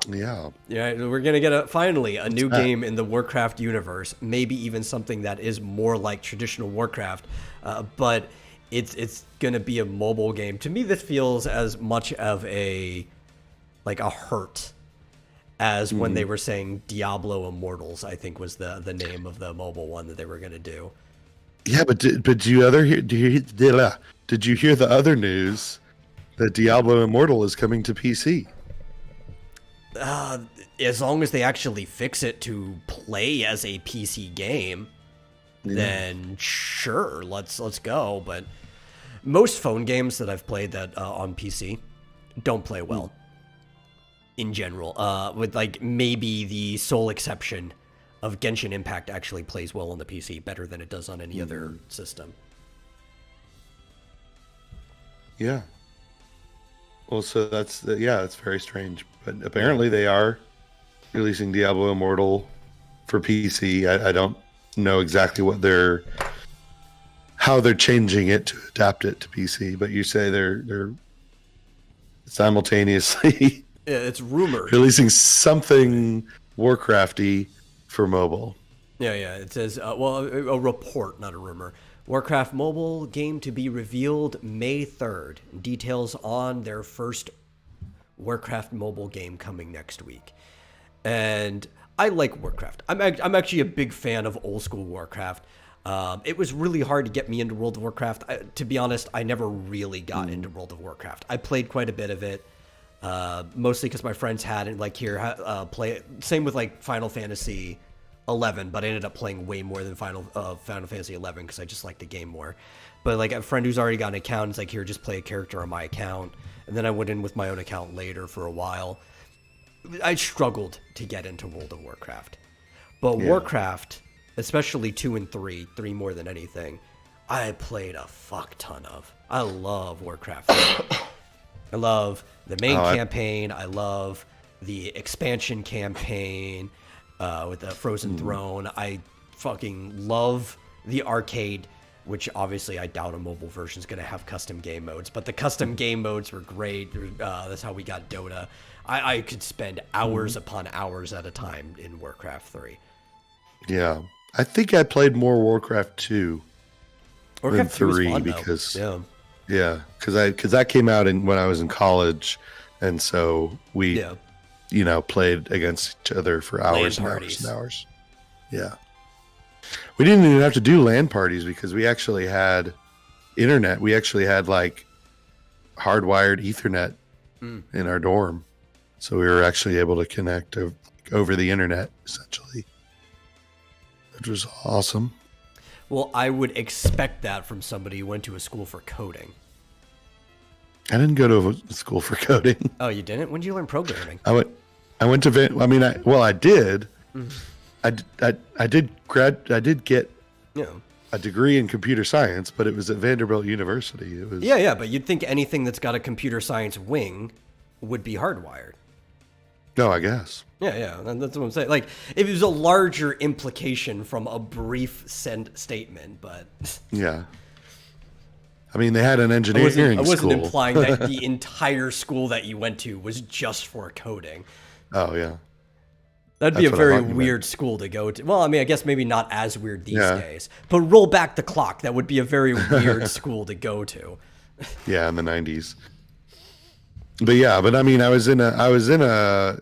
Yeah. Yeah, we're gonna get finally a new game in the Warcraft universe. Maybe even something that is more like traditional Warcraft, but it's gonna be a mobile game. To me, this feels as much of a hurt as when they were saying Diablo Immortals. I think was the name of the mobile one that they were gonna do. Yeah, but did you hear the other news that Diablo Immortal is coming to PC? As long as they actually fix it to play as a PC game, then sure, let's go. But most phone games that I've played that on PC don't play well in general. With like maybe the sole exception of Genshin Impact actually plays well on the PC, better than it does on any other system. Yeah. Well, so that's very strange. But apparently they are releasing Diablo Immortal for PC. I don't know exactly how they're changing it to adapt it to PC. But you say they're simultaneously Yeah, it's rumored releasing something Warcrafty for mobile. Yeah. It says, a report, not a rumor. Warcraft mobile game to be revealed May 3rd. Details on their first Warcraft mobile game coming next week. And I like Warcraft. I'm actually a big fan of old school Warcraft. It was really hard to get me into World of Warcraft. To be honest, I never really got into World of Warcraft. I played quite a bit of it, mostly because my friends had it. Like here, play it. Same with like Final Fantasy 11, but I ended up playing way more than Final Fantasy 11 because I just like the game more. But like a friend who's already got an account is like, here, just play a character on my account. And then I went in with my own account later for a while. I struggled to get into World of Warcraft. But Warcraft, especially 2 and 3 more than anything, I played a fuck ton of. I love Warcraft 3. I love the main campaign. I love the expansion campaign with the Frozen Throne. I fucking love the arcade, which obviously I doubt a mobile version is going to have custom game modes, but the custom game modes were great. That's how we got Dota. I could spend hours upon hours at a time in Warcraft 3. Yeah. I think I played more Warcraft 2 than 3 fun, because yeah, because that came out when I was in college, and so we played against each other for hours and hours and hours. Yeah. We didn't even have to do LAN parties because we actually had internet. We actually had like hardwired Ethernet in our dorm. So we were actually able to connect over the internet, essentially. Which was awesome. Well, I would expect that from somebody who went to a school for coding. I didn't go to a school for coding. Oh, you didn't? When did you learn programming? I went to. I did. I did get a degree in computer science, but it was at Vanderbilt University. It was but you'd think anything that's got a computer science wing would be hardwired. No, I guess. Yeah, that's what I'm saying. Like, it was a larger implication from a brief statement, but yeah. I mean, they had an engineering school. I wasn't implying that the entire school that you went to was just for coding. Oh yeah. That'd be a very weird school to go to. Well, I mean, I guess maybe not as weird these days. But roll back the clock. That would be a very weird school to go to. Yeah, in the 90s. But I mean, I was in a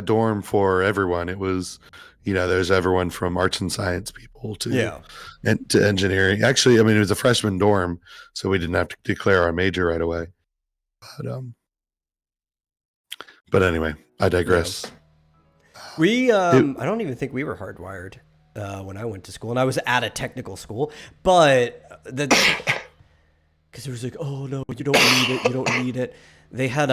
dorm for everyone. It was, there's everyone from arts and science people to engineering. Actually, I mean, it was a freshman dorm, so we didn't have to declare our major right away. But anyway, I digress. Yeah. I don't even think we were hardwired when I went to school, and I was at a technical school, but because it was like, oh no, you don't need it, you don't need it. They had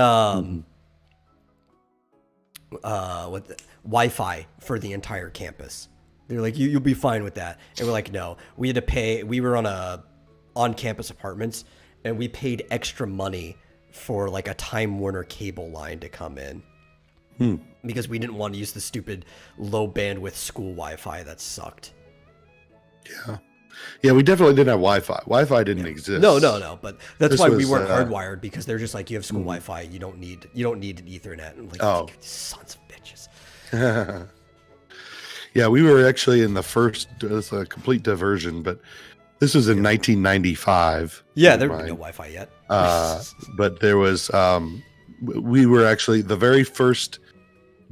Wi-Fi for the entire campus. They're like, you'll be fine with that. And we're like, no. We had to pay. We were on campus apartments, and we paid extra money for like a Time Warner cable line to come in. Because we didn't want to use the stupid low bandwidth school Wi-Fi that sucked. Yeah. Yeah, we definitely didn't have Wi-Fi. Wi-Fi didn't exist. No. But that's This why we was, weren't hardwired, because they're just like, you have school Wi-Fi, you don't need an Ethernet. And I'm like, sons of bitches. Yeah, we were actually in the first. It's a complete diversion, but this was in 1995. Yeah, there was no Wi-Fi yet. But there was. We were actually the very first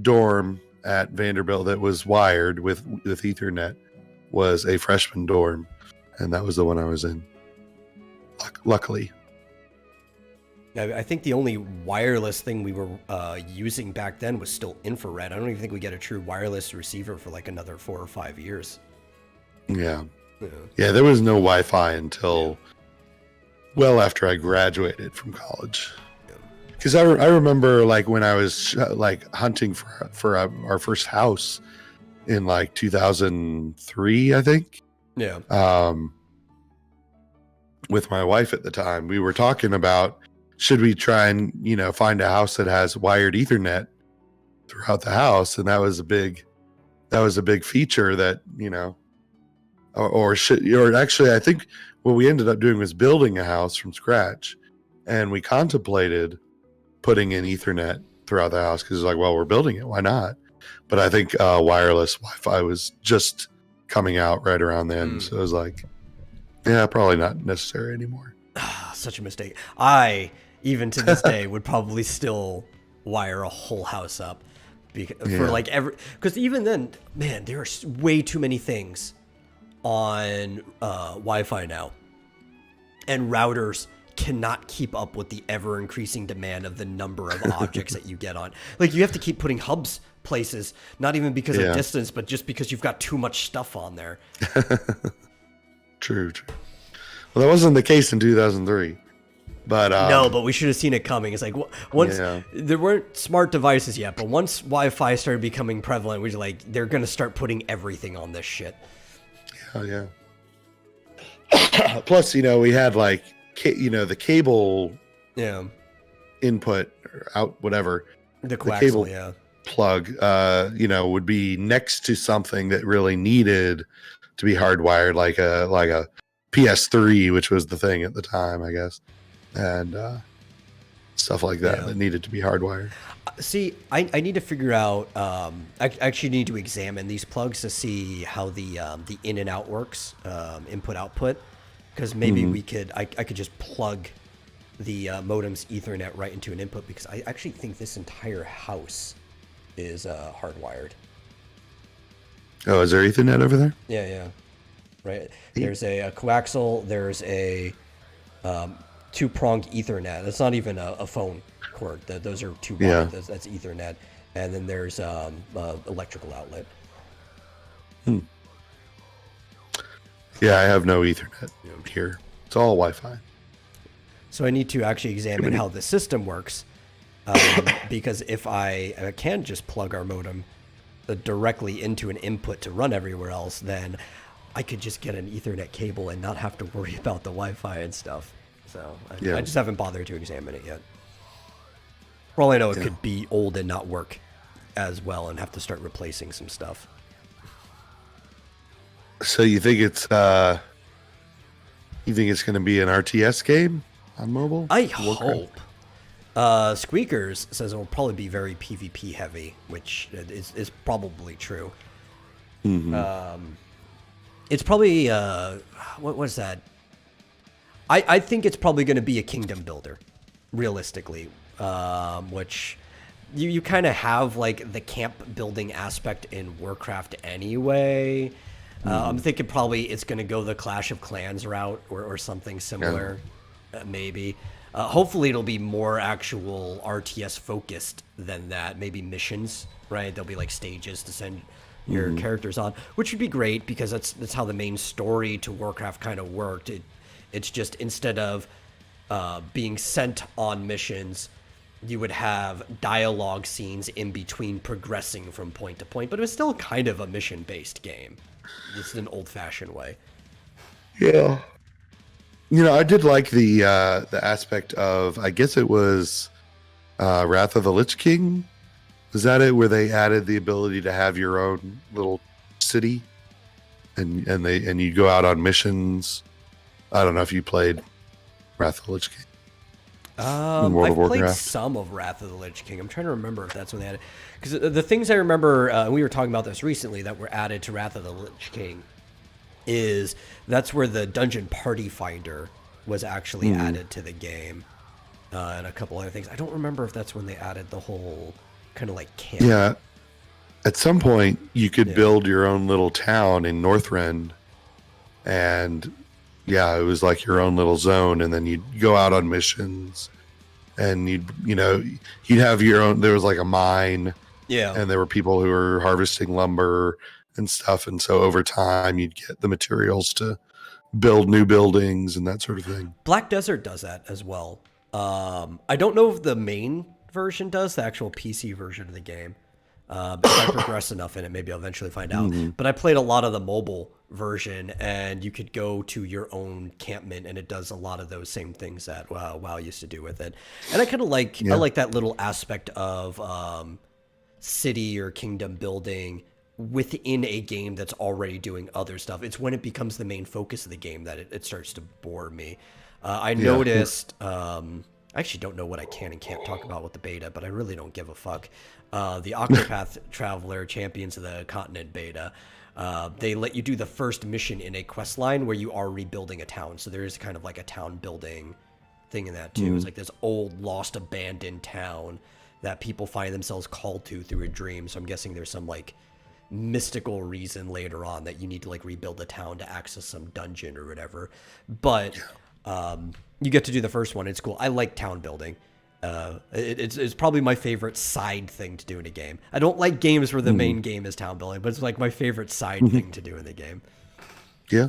dorm at Vanderbilt that was wired with Ethernet was a freshman dorm, and that was the one I was in. Luckily. I think the only wireless thing we were using back then was still infrared. I don't even think we get a true wireless receiver for like another 4 or 5 years. Yeah. There was no Wi-Fi until well after I graduated from college. Because I remember like when I was like hunting for our first house in like 2003, I think. Yeah. With my wife at the time, we were talking about, should we try and, find a house that has wired Ethernet throughout the house? And that was a big feature that, or actually, I think what we ended up doing was building a house from scratch, and we contemplated putting in Ethernet throughout the house because it's like, well, we're building it, why not? But I think wireless Wi-Fi was just coming out right around then. So it was like, yeah, probably not necessary anymore. Such a mistake. I, even to this day, would probably still wire a whole house up because even then, man, there are way too many things on Wi-Fi now, and routers cannot keep up with the ever increasing demand of the number of objects that you get on. Like, you have to keep putting hubs places, not even because of distance, but just because you've got too much stuff on there. True. Well, that wasn't the case in 2003. But no, but we should have seen it coming. It's like once there weren't smart devices yet, but once Wi-Fi started becoming prevalent, we were like, they're going to start putting everything on this shit. Yeah. Plus, we had like, the cable input or out, whatever. The cable plug, would be next to something that really needed to be hardwired, like a PS3, which was the thing at the time, I guess, and stuff like that needed to be hardwired. See, I need to figure out. I actually need to examine these plugs to see how the in and out works, input output, because maybe I could just plug the modem's Ethernet right into an input, because I actually think this entire house is hardwired. Oh, is there Ethernet over there? Yeah. Right. There's a coaxial. There's a two-pronged Ethernet. That's not even a phone cord. Those are two. Yeah. That's Ethernet. And then there's electrical outlet. Yeah, I have no Ethernet here. It's all Wi-Fi. So I need to actually examine how the system works, because if I can just plug our modem directly into an input to run everywhere else, then I could just get an Ethernet cable and not have to worry about the Wi-Fi and stuff. So I just haven't bothered to examine it yet. For all I know, it could be old and not work as well and have to start replacing some stuff. So you think it's going to be an RTS game on mobile? I hope. Squeakers says it will probably be very PvP heavy, which is probably true. It's probably what was that? I think it's probably going to be a kingdom builder, realistically, which you kind of have like the camp building aspect in Warcraft anyway. I'm thinking probably it's going to go the Clash of Clans route or something similar, maybe. Hopefully it'll be more actual RTS focused than that. Maybe missions, right? There'll be like stages to send your characters on, which would be great because that's how the main story to Warcraft kind of worked. It's just instead of being sent on missions, you would have dialogue scenes in between progressing from point to point, but it was still kind of a mission-based game. Just in an old-fashioned way. Yeah. I did like the aspect of, I guess it was Wrath of the Lich King. Is that it? Where they added the ability to have your own little city, and you go out on missions. I don't know if you played Wrath of the Lich King. I've played some of Wrath of the Lich King. I'm trying to remember if that's when they added, because the things I remember, we were talking about this recently, that were added to Wrath of the Lich King, is that's where the dungeon party finder was actually added to the game, and a couple other things. I don't remember if that's when they added the whole kind of like camp. Yeah, at some point you could build your own little town in Northrend, and yeah, it was like your own little zone, and then you'd go out on missions, and you'd have your own. There was like a mine, and there were people who were harvesting lumber and stuff, and so over time you'd get the materials to build new buildings and that sort of thing. Black Desert does that as well. I don't know if the main version does, the actual PC version of the game. If I progress enough in it, maybe I'll eventually find out. But I played a lot of the mobile version, and you could go to your own campment, and it does a lot of those same things that WoW used to do with it. And I kind of like I like that little aspect of city or kingdom building within a game that's already doing other stuff. It's when it becomes the main focus of the game that it starts to bore me. I noticed, I actually don't know what I can and can't talk about with the beta, but I really don't give a fuck. The Octopath Traveler Champions of the Continent beta, they let you do the first mission in a quest line where you are rebuilding a town. So there is kind of like a town building thing in that too. It's like this old, lost, abandoned town that people find themselves called to through a dream. So I'm guessing there's some like mystical reason later on that you need to like rebuild the town to access some dungeon or whatever. But you get to do the first one. It's cool. I like town building. It's probably my favorite side thing to do in a game. I don't like games where the main game is town building, but it's like my favorite side thing to do in the game. Yeah.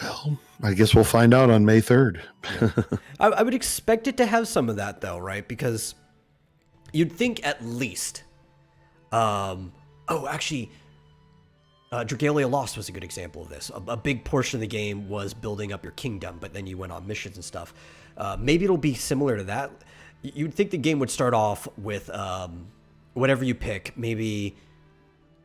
Well, I guess we'll find out on May 3rd. I would expect it to have some of that though, right? Because you'd think at least. Dragalia Lost was a good example of this. A big portion of the game was building up your kingdom, but then you went on missions and stuff. Maybe it'll be similar to that. You'd think the game would start off with whatever you pick. Maybe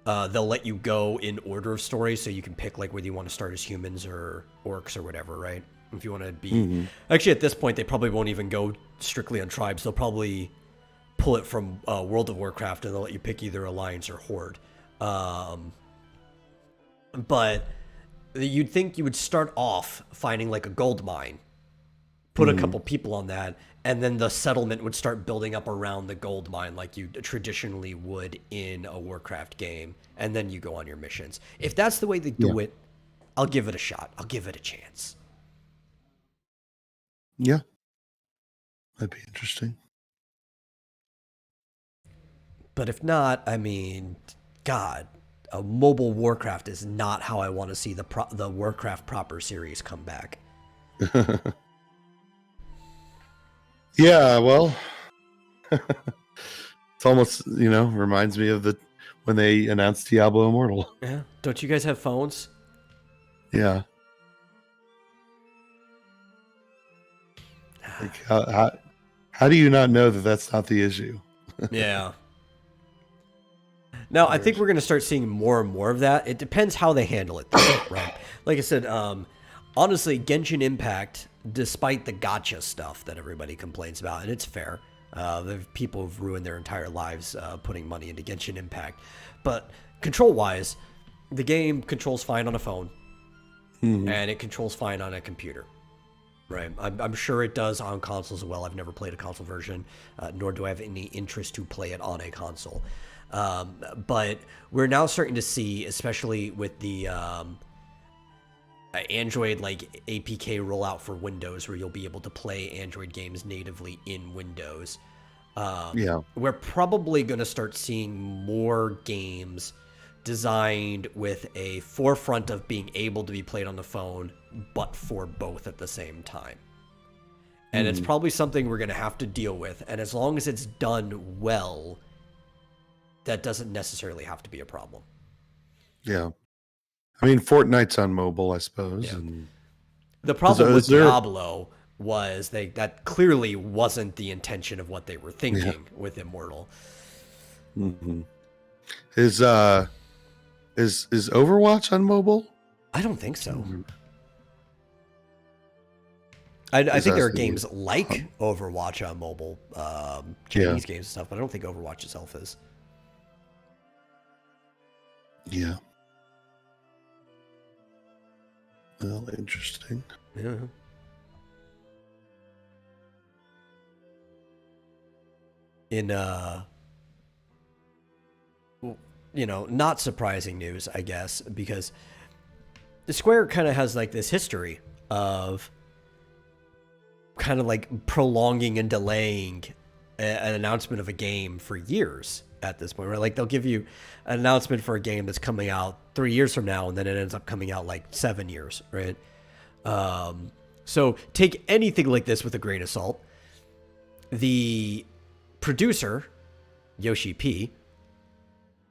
they'll let you go in order of story, so you can pick like whether you want to start as humans or orcs or whatever, right? If you want to be... Actually, at this point, they probably won't even go strictly on tribes. They'll probably pull it from World of Warcraft, and they'll let you pick either Alliance or Horde. But you'd think you would start off finding like a gold mine, put a couple people on that, and then the settlement would start building up around the gold mine like you traditionally would in a Warcraft game, and then you go on your missions. If that's the way they do it, I'll give it a shot. I'll give it a chance. Yeah. That'd be interesting. But if not, I mean, God, a mobile Warcraft is not how I want to see the Warcraft proper series come back. Yeah, well, it's almost, reminds me of when they announced Diablo Immortal. Yeah. Don't you guys have phones? Yeah. Like, how do you not know that that's not the issue? Yeah. Now, I think we're going to start seeing more and more of that. It depends how they handle it, though, right? Like I said, honestly, Genshin Impact, despite the gacha stuff that everybody complains about, and it's fair, the people have ruined their entire lives putting money into Genshin Impact. But control-wise, the game controls fine on a phone, and it controls fine on a computer. Right, I'm sure it does on consoles as well. I've never played a console version, nor do I have any interest to play it on a console. But we're now starting to see, especially with the Android like APK rollout for Windows, where you'll be able to play Android games natively in Windows. We're probably going to start seeing more games designed with a forefront of being able to be played on the phone, but for both at the same time. And it's probably something we're going to have to deal with. And as long as it's done well, that doesn't necessarily have to be a problem. Yeah. I mean, Fortnite's on mobile, I suppose. Yeah. And the problem with Diablo was that clearly wasn't the intention of what they were thinking with Immortal. Mm-hmm. Is Overwatch on mobile? I don't think so. Mm-hmm. I think there are games like Overwatch on mobile, Chinese games and stuff, but I don't think Overwatch itself is. Yeah. Well, interesting. Yeah. In not surprising news, I guess, because the Square kind of has like this history of kind of like prolonging and delaying an announcement of a game for years at this point, right? Like they'll give you an announcement for a game that's coming out 3 years from now, and then it ends up coming out like 7 years, right? So take anything like this with a grain of salt. The producer, Yoshi P,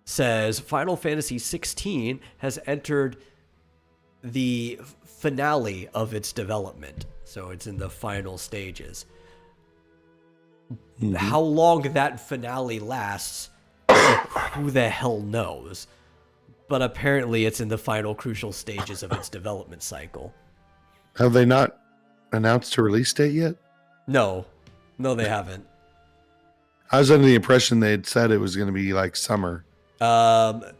says Final Fantasy 16 has entered the finale of its development. So it's in the final stages. Mm-hmm. How long that finale lasts, who the hell knows? But apparently it's in the final crucial stages of its development cycle. Have they not announced a release date yet? No, they haven't. I was under the impression they had said it was going to be like summer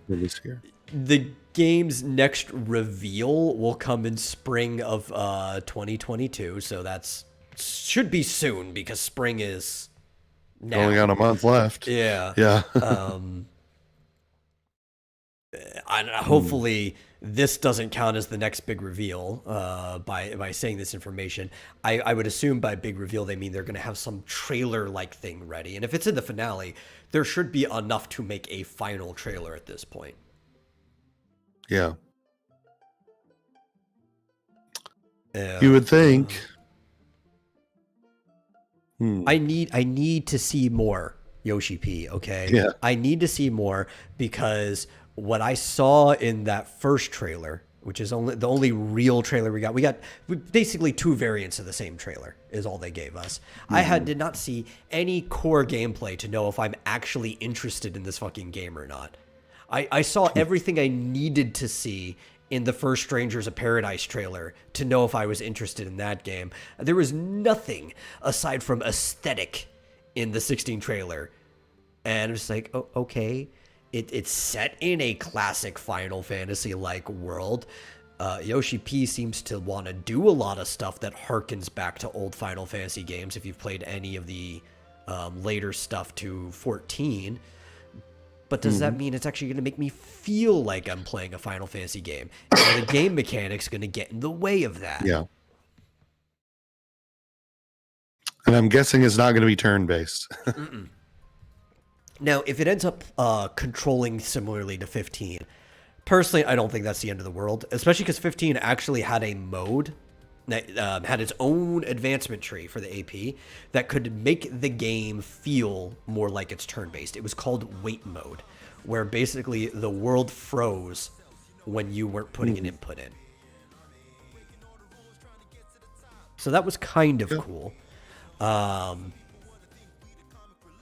this year. The game's next reveal will come in spring of 2022, so that's should be soon because spring is now. Only got a month left. Yeah. Hopefully this doesn't count as the next big reveal by saying this information. I would assume by big reveal they mean they're going to have some trailer-like thing ready. And if it's in the finale, there should be enough to make a final trailer at this point. Yeah. You would think. I need to see more Yoshi P, okay? Yeah. I need to see more because what I saw in that first trailer, which is the only real trailer we got basically two variants of the same trailer is all they gave us. Mm-hmm. I did not see any core gameplay to know if I'm actually interested in this fucking game or not. I saw everything I needed to see in the first Strangers of Paradise trailer to know if I was interested in that game. There was nothing aside from aesthetic in the 16 trailer. And it's like, oh, okay. It's set in a classic Final Fantasy-like world. Yoshi P seems to want to do a lot of stuff that harkens back to old Final Fantasy games if you've played any of the later stuff to 14. But does that mean it's actually going to make me feel like I'm playing a Final Fantasy game? And the game mechanic's going to get in the way of that. Yeah. And I'm guessing it's not going to be turn-based. Now, if it ends up controlling similarly to 15, personally, I don't think that's the end of the world, especially because 15 actually had a mode that had its own advancement tree for the AP that could make the game feel more like it's turn-based. It was called wait mode, where basically the world froze when you weren't putting an input in. So that was kind of cool.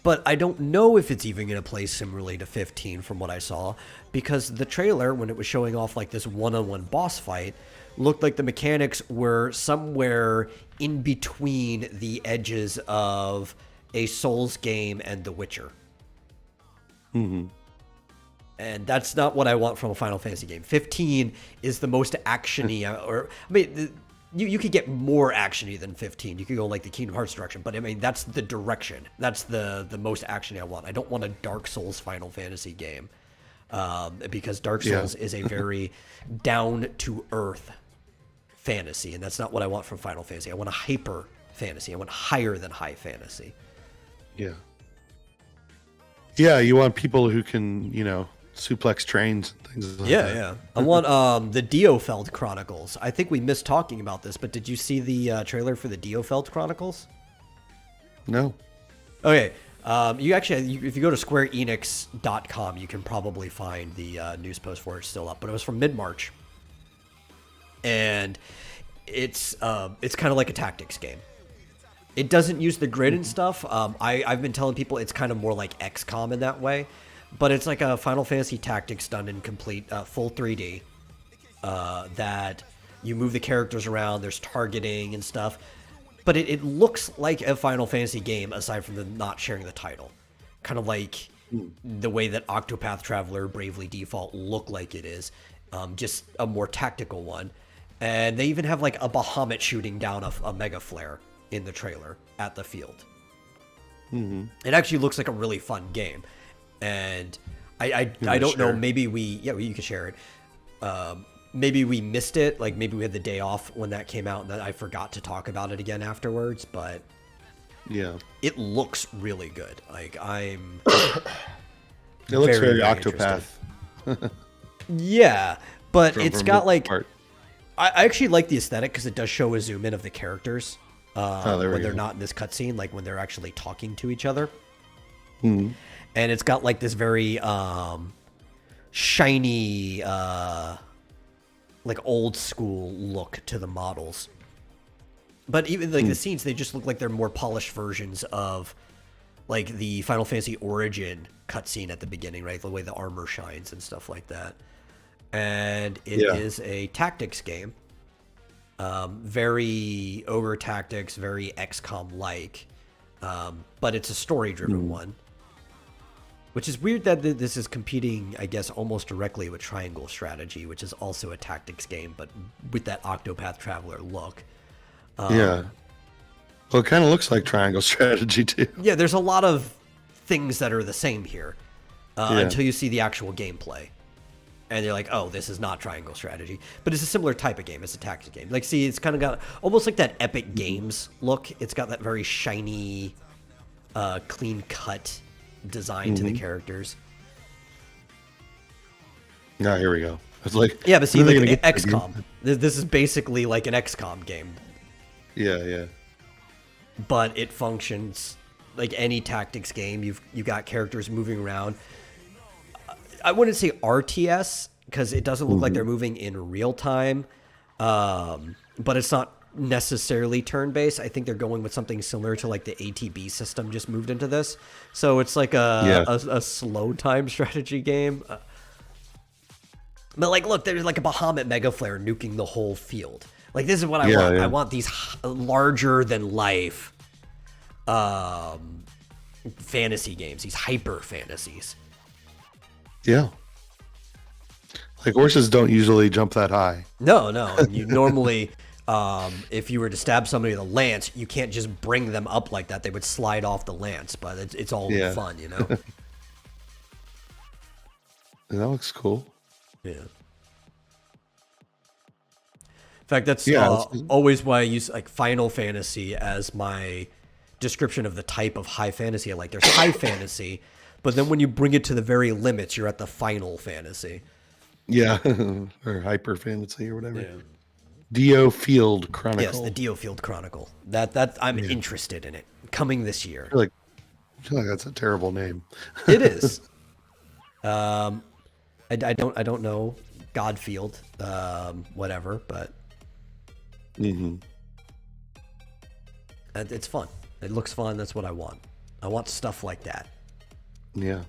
But I don't know if it's even going to play similarly to 15 from what I saw, because the trailer, when it was showing off like this one-on-one boss fight, looked like the mechanics were somewhere in between the edges of a Souls game and The Witcher. Mm-hmm. And that's not what I want from a Final Fantasy game. 15 is the most action-y, you could get more action-y than 15. You could go like the Kingdom Hearts direction, but I mean, that's the direction. That's the most action-y I want. I don't want a Dark Souls Final Fantasy game because Dark Souls is a very down-to-earth fantasy, and that's not what I want from Final Fantasy. I want a hyper fantasy. I want higher than high fantasy. Yeah. Yeah, you want people who can, suplex trains and things like Yeah, that. yeah. I want the Diofeld Chronicles. I think we missed talking about this, but did you see the trailer for the Diofeld Chronicles? No. Okay. You actually, if you go to SquareEnix.com, you can probably find the news post for it still up. But it was from mid-March, and it's kind of like a tactics game. It doesn't use the grid and stuff. I've been telling people it's kind of more like XCOM in that way, but it's like a Final Fantasy Tactics done in complete full 3D. That you move the characters around. There's targeting and stuff. But it looks like a Final Fantasy game, aside from the not sharing the title. Kind of like the way that Octopath Traveler, Bravely Default look like it is. Just a more tactical one. And they even have like a Bahamut shooting down a Mega Flare in the trailer at the field. Mm-hmm. It actually looks like a really fun game. And I don't know, maybe you can share it. Maybe we missed it, like maybe we had the day off when that came out and then I forgot to talk about it again afterwards, but yeah, it looks really good. Like I'm it looks very Octopath. Yeah, but it's got like part. I actually like the aesthetic because it does show a zoom in of the characters when they're go. not in this cutscene, like when they're actually talking to each other. Mm-hmm. And it's got like this very shiny like old school look to the models. But even like the scenes, they just look like they're more polished versions of like the Final Fantasy Origin cutscene at the beginning, right? The way the armor shines and stuff like that. And it is a tactics game. Very Ogre Tactics, very XCOM-like. But it's a story-driven one. Which is weird that this is competing, I guess, almost directly with Triangle Strategy, which is also a tactics game, but with that Octopath Traveler look. Yeah. Well, it kind of looks like Triangle Strategy, too. Yeah, there's a lot of things that are the same here until you see the actual gameplay. And you're like, oh, this is not Triangle Strategy. But it's a similar type of game. It's a tactics game. Like, see, it's kind of got almost like that Epic Games look. It's got that very shiny, clean-cut design to the characters. Now here we go. It's like but see, like XCOM. This is basically like an XCOM game. Yeah. But it functions like any tactics game. You got characters moving around. I wouldn't say RTS because it doesn't look like they're moving in real time. But it's not necessarily turn-based. I think they're going with something similar to like the ATB system just moved into this. So it's like a slow time strategy game. But like, look, there's like a Bahamut Mega Flare nuking the whole field. Like, this is what I want. I want these larger than life fantasy games, these hyper fantasies. Yeah. Like, horses don't usually jump that high. No. And you normally, if you were to stab somebody with a lance, you can't just bring them up like that. They would slide off the lance, but it's all fun, you know? That looks cool. Yeah. In fact, that's always why I use like Final Fantasy as my description of the type of high fantasy I like. There's high fantasy, but then when you bring it to the very limits, you're at the Final Fantasy. Yeah, or hyper fantasy or whatever. Yeah. Diofeld Chronicle. Yes, the Diofeld Chronicle. That I'm interested in it. Coming this year. I feel like that's a terrible name. It is. I don't know Godfield, whatever, but it's fun. It looks fun. That's what I want. I want stuff like that. Yeah.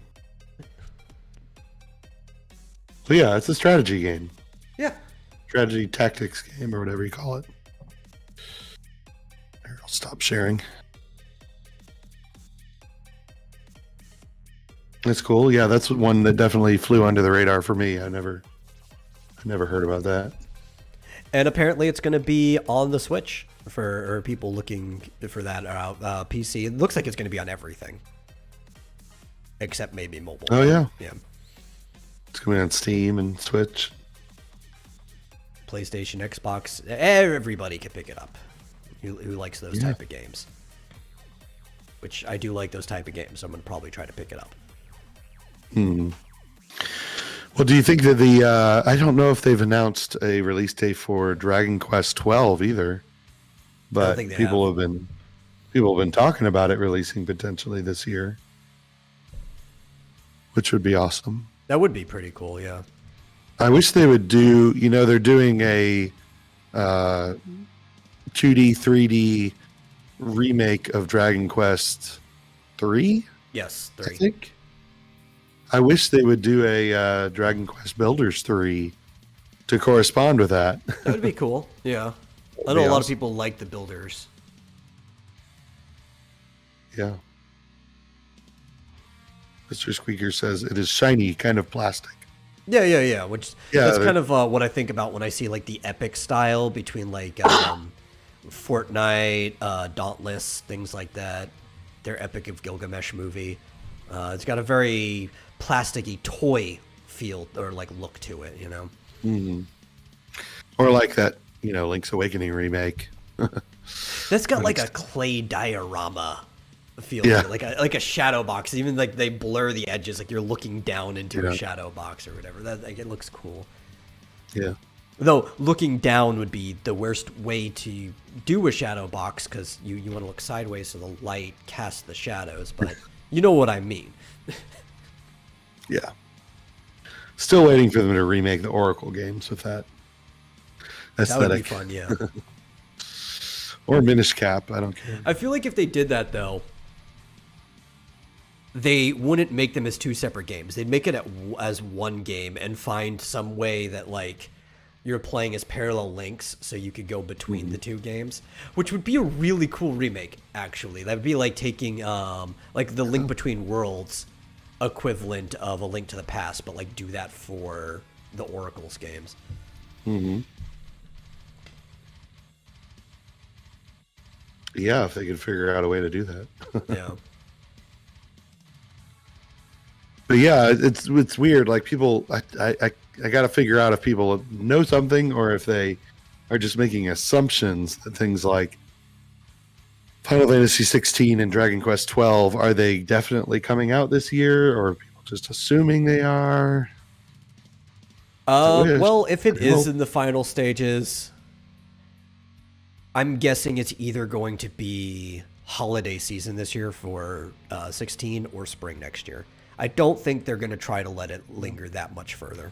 So yeah, it's a strategy game. Yeah. Strategy tactics game or whatever you call it. Here, I'll stop sharing. That's cool. Yeah, that's one that definitely flew under the radar for me. I never heard about that. And apparently it's going to be on the Switch for people looking for that PC. It looks like it's going to be on everything. Except maybe mobile. Oh, yeah. Yeah. It's going to be on Steam and Switch. PlayStation, Xbox. Everybody can pick it up who likes those type of games. Which I do like those type of games, so I'm going to probably try to pick it up. Well, do you think that I don't know if they've announced a release date for Dragon Quest 12 either, I don't but think they have. people have been talking about it releasing potentially this year, which would be awesome. That would be pretty cool, yeah. I wish they would do, they're doing a 2D, 3D remake of Dragon Quest 3, Yes, I 3. think. I wish they would do a Dragon Quest Builders 3 to correspond with that. That would be cool, yeah. I Be know a lot of awesome. people like the builders. Yeah. Mr. Squeaker says it is shiny, kind of plastic. Yeah. Which Yeah, that's they're- kind of what I think about when I see like the epic style between like Fortnite, Dauntless, things like that. Their Epic of Gilgamesh movie. It's got a very plasticky toy feel or like look to it, Or like that, Link's Awakening remake. That's got like a clay diorama feel, Yeah. to it, like a shadow box. Even like they blur the edges, like you're looking down into Yeah. a shadow box or whatever. That like, it looks cool. Yeah. Though looking down would be the worst way to do a shadow box because you want to look sideways so the light casts the shadows. But you know what I mean. Yeah. Still waiting for them to remake the Oracle games with that That would be aesthetic. fun, yeah. Or Minish Cap, I don't care. I feel like if they did that though, they wouldn't make them as two separate games. They'd make it as one game and find some way that like you're playing as parallel links so you could go between the two games, which would be a really cool remake actually. That would be like taking like the Link Between Worlds equivalent of A Link to the Past, but like do that for the Oracle's games. Yeah, if they could figure out a way to do that. Yeah. But yeah, it's weird. Like people, I got to figure out if people know something or if they are just making assumptions that things like Final Fantasy 16 and Dragon Quest 12 are they definitely coming out this year, or are people just assuming they are? wish. Well, if it I is hope. in the final stages, I'm guessing it's either going to be holiday season this year for 16 or spring next year. I don't think they're going to try to let it linger that much further.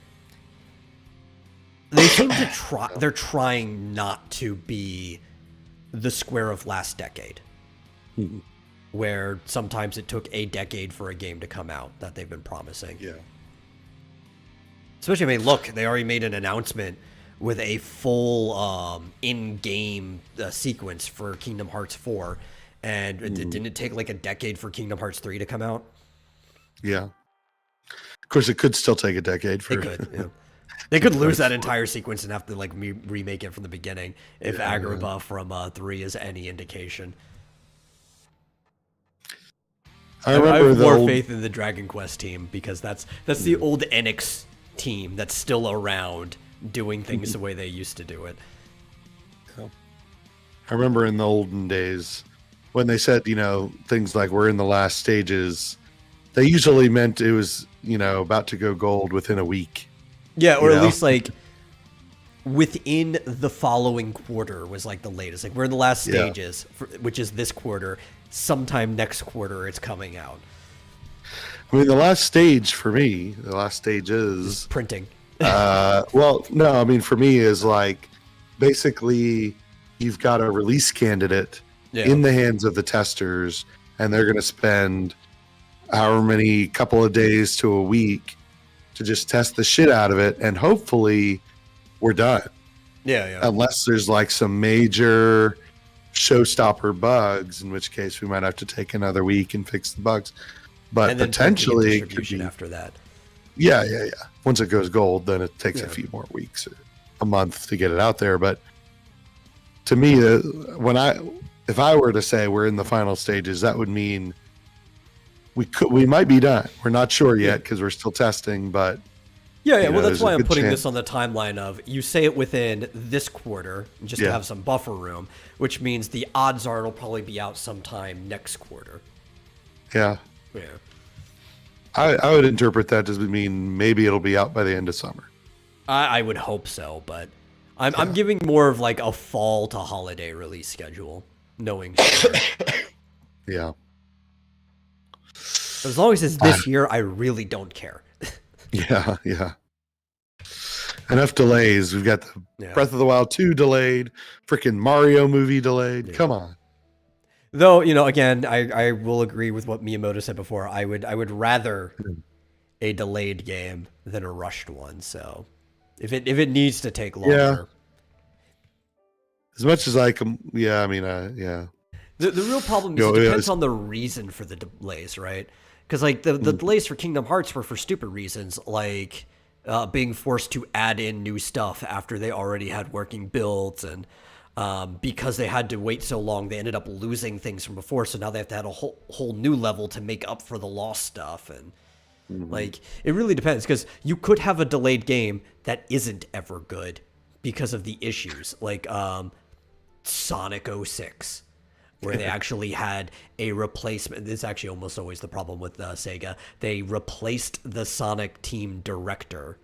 They seem to try. They're trying not to be the Square of last decade, where sometimes it took a decade for a game to come out that they've been promising. Yeah. Especially, I mean, look, they already made an announcement with a full in-game sequence for Kingdom Hearts 4, and didn't it take like a decade for Kingdom Hearts 3 to come out? Yeah. Of course, it could still take a decade for. They could, yeah. They could lose that entire sequence and have to like remake it from the beginning if Agrabah from 3 is any indication. I I remember have the more old, faith in the Dragon Quest team because that's the old Enix team that's still around doing things the way they used to do it. I remember in the olden days when they said, things like we're in the last stages, they usually meant it was, about to go gold within a week. Yeah, or You at know? least like within the following quarter was like the latest. Like we're in the last Yeah. stages, which is this quarter. Sometime next quarter, it's coming out. I mean, the last stage for me, the last stage is, Printing. well, no, I mean, for me is like basically you've got a release candidate Yeah. in the hands of the testers, and they're going to spend however many couple of days to a week to just test the shit out of it, and hopefully we're done. Yeah. Unless there's like some major showstopper bugs, in which case we might have to take another week and fix the bugs. But And then potentially it could distribution be, after that. yeah. Once it goes gold, then it takes a Yeah. few more weeks or a month to get it out there. But to me, if I were to say we're in the final stages, that would mean we might be done. We're not sure yet because we're still testing, but Yeah. You know, Well, that's there's a why I'm good putting chance. this on the timeline of you say it within this quarter just to Yeah. have some buffer room, which means the odds are it'll probably be out sometime next quarter. yeah. Yeah. I would interpret that as mean maybe it'll be out by the end of summer. I would hope so, but I'm giving more of like a fall to holiday release schedule, knowing Square. Yeah. As long as it's this year, I really don't care. Yeah. Enough delays. We've got the Breath of the Wild 2 delayed, freaking Mario movie delayed. Yeah. Come on. Though, again, I will agree with what Miyamoto said before. I would rather a delayed game than a rushed one. So if it needs to take longer. Yeah. As much as I can, yeah, I mean, yeah. The real problem is it depends on the reason for the delays, right? Because like the delays for Kingdom Hearts were for stupid reasons, like being forced to add in new stuff after they already had working builds, and because they had to wait so long, they ended up losing things from before. So now they have to add a whole new level to make up for the lost stuff, and like it really depends. Because you could have a delayed game that isn't ever good because of the issues, like Sonic 06. Where they actually had a replacement. This is actually almost always the problem with Sega. They replaced the Sonic team director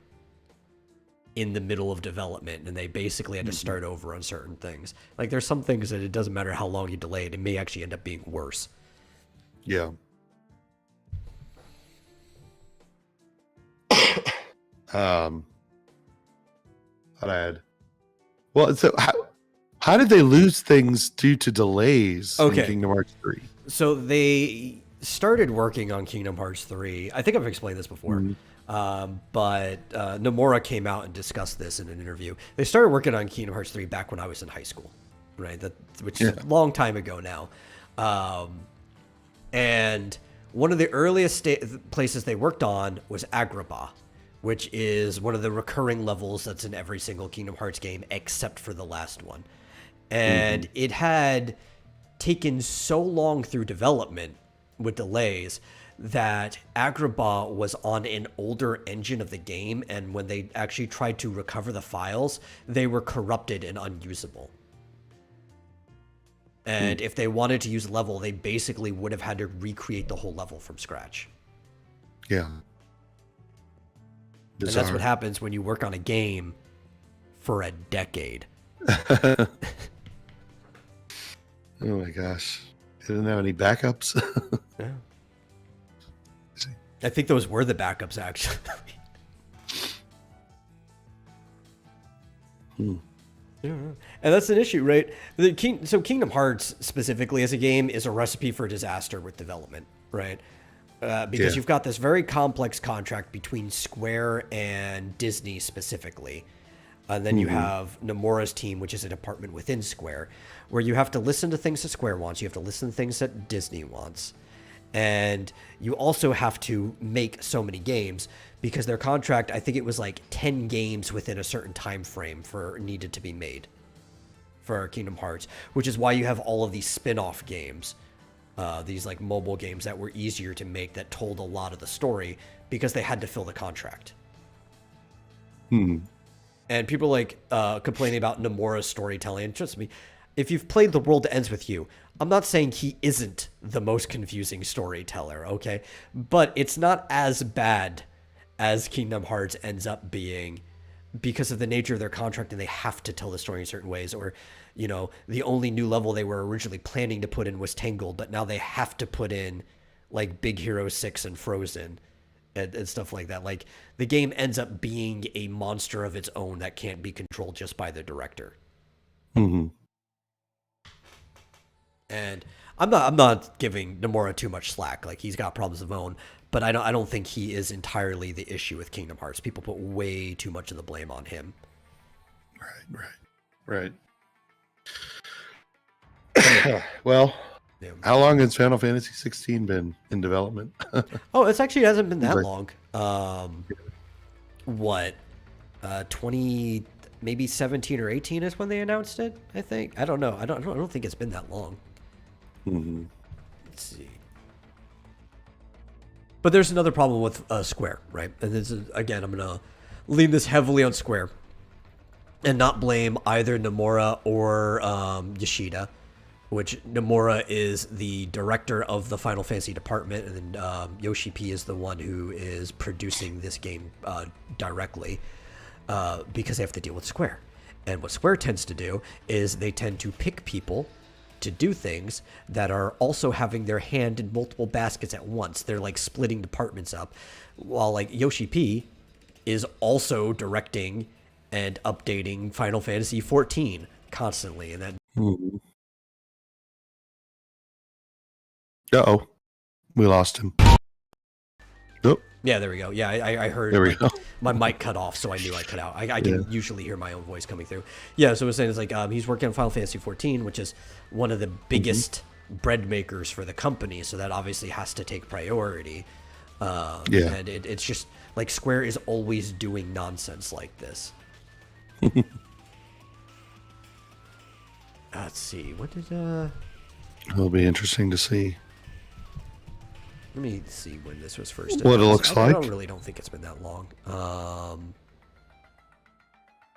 in the middle of development, and they basically had to start over on certain things. Like, there's some things that it doesn't matter how long you delay it, it may actually end up being worse. Yeah. Thought I had. Well, so how did they lose things due to delays in Kingdom Hearts 3? So they started working on Kingdom Hearts 3. I think I've explained this before. But Nomura came out and discussed this in an interview. They started working on Kingdom Hearts 3 back when I was in high school, right? Which is a long time ago now. And one of the earliest places they worked on was Agrabah, which is one of the recurring levels that's in every single Kingdom Hearts game except for the last one. And it had taken so long through development with delays that Agrabah was on an older engine of the game, and when they actually tried to recover the files, they were corrupted and unusable. And if they wanted to use a level, they basically would have had to recreate the whole level from scratch. Yeah. Bizarre. And that's what happens when you work on a game for a decade. Oh my gosh. They didn't have any backups? Yeah. I think those were the backups, actually. Yeah. And that's an issue, right? So Kingdom Hearts, specifically as a game, is a recipe for disaster with development, right? Because you've got this very complex contract between Square and Disney specifically. And then you have Nomura's team, which is a department within Square, where you have to listen to things that Square wants. You have to listen to things that Disney wants. And you also have to make so many games because their contract, I think it was like 10 games within a certain time frame needed to be made for Kingdom Hearts, which is why you have all of these spin-off games, these like mobile games that were easier to make that told a lot of the story because they had to fill the contract. And people like complaining about Nomura's storytelling. And trust me, if you've played The World Ends With You, I'm not saying he isn't the most confusing storyteller, okay? But it's not as bad as Kingdom Hearts ends up being because of the nature of their contract, and they have to tell the story in certain ways. Or, you know, the only new level they were originally planning to put in was Tangled, but now they have to put in like Big Hero 6 and Frozen. And stuff like that. Like, the game ends up being a monster of its own that can't be controlled just by the director. And I'm not giving Nomura too much slack. Like, he's got problems of his own, but I don't think he is entirely the issue with Kingdom Hearts. People put way too much of the blame on him. Right. Well. Yeah. How long has Final Fantasy 16 been in development? It actually hasn't been that long. 20 maybe 17 or 18 is when they announced it, I think. I don't know. I don't think it's been that long. Let's see. But there's another problem with Square, right? And this is, again, I'm going to lean this heavily on Square and not blame either Nomura or Yoshida. which Nomura is the director of the Final Fantasy department, and then Yoshi P is the one who is producing this game directly, because they have to deal with Square. And what Square tends to do is they tend to pick people to do things that are also having their hand in multiple baskets at once. They're like splitting departments up, while like Yoshi P is also directing and updating Final Fantasy 14 constantly, and then. Uh-oh. We lost him. Nope. Yeah, there we go. Yeah, I heard There we go. my mic cut off, so I knew I cut out. I can usually hear my own voice coming through. Yeah, so I was saying it's like he's working on Final Fantasy 14, which is one of the biggest bread makers for the company, so that obviously has to take priority. And it's just like Square is always doing nonsense like this. Let's see. What did It'll be interesting to see. Let me see when this was first announced. What it looks like. I don't think it's been that long.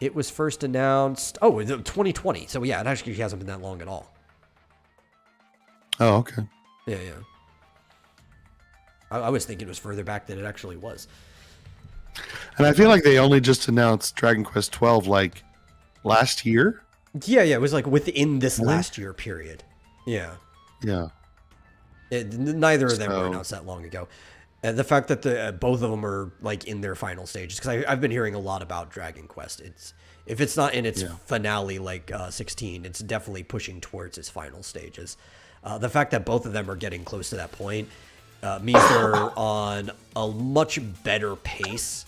It was first announced. Oh, 2020. So yeah, it actually hasn't been that long at all. Oh, okay. Yeah. I was thinking it was further back than it actually was. And I feel like they only just announced Dragon Quest 12 like last year. Yeah. It was like within this last year period. Yeah. Neither of them were announced that long ago. And the fact that both of them are like in their final stages, because I've been hearing a lot about Dragon Quest. If it's not in its finale like 16, it's definitely pushing towards its final stages. The fact that both of them are getting close to that point means they're on a much better pace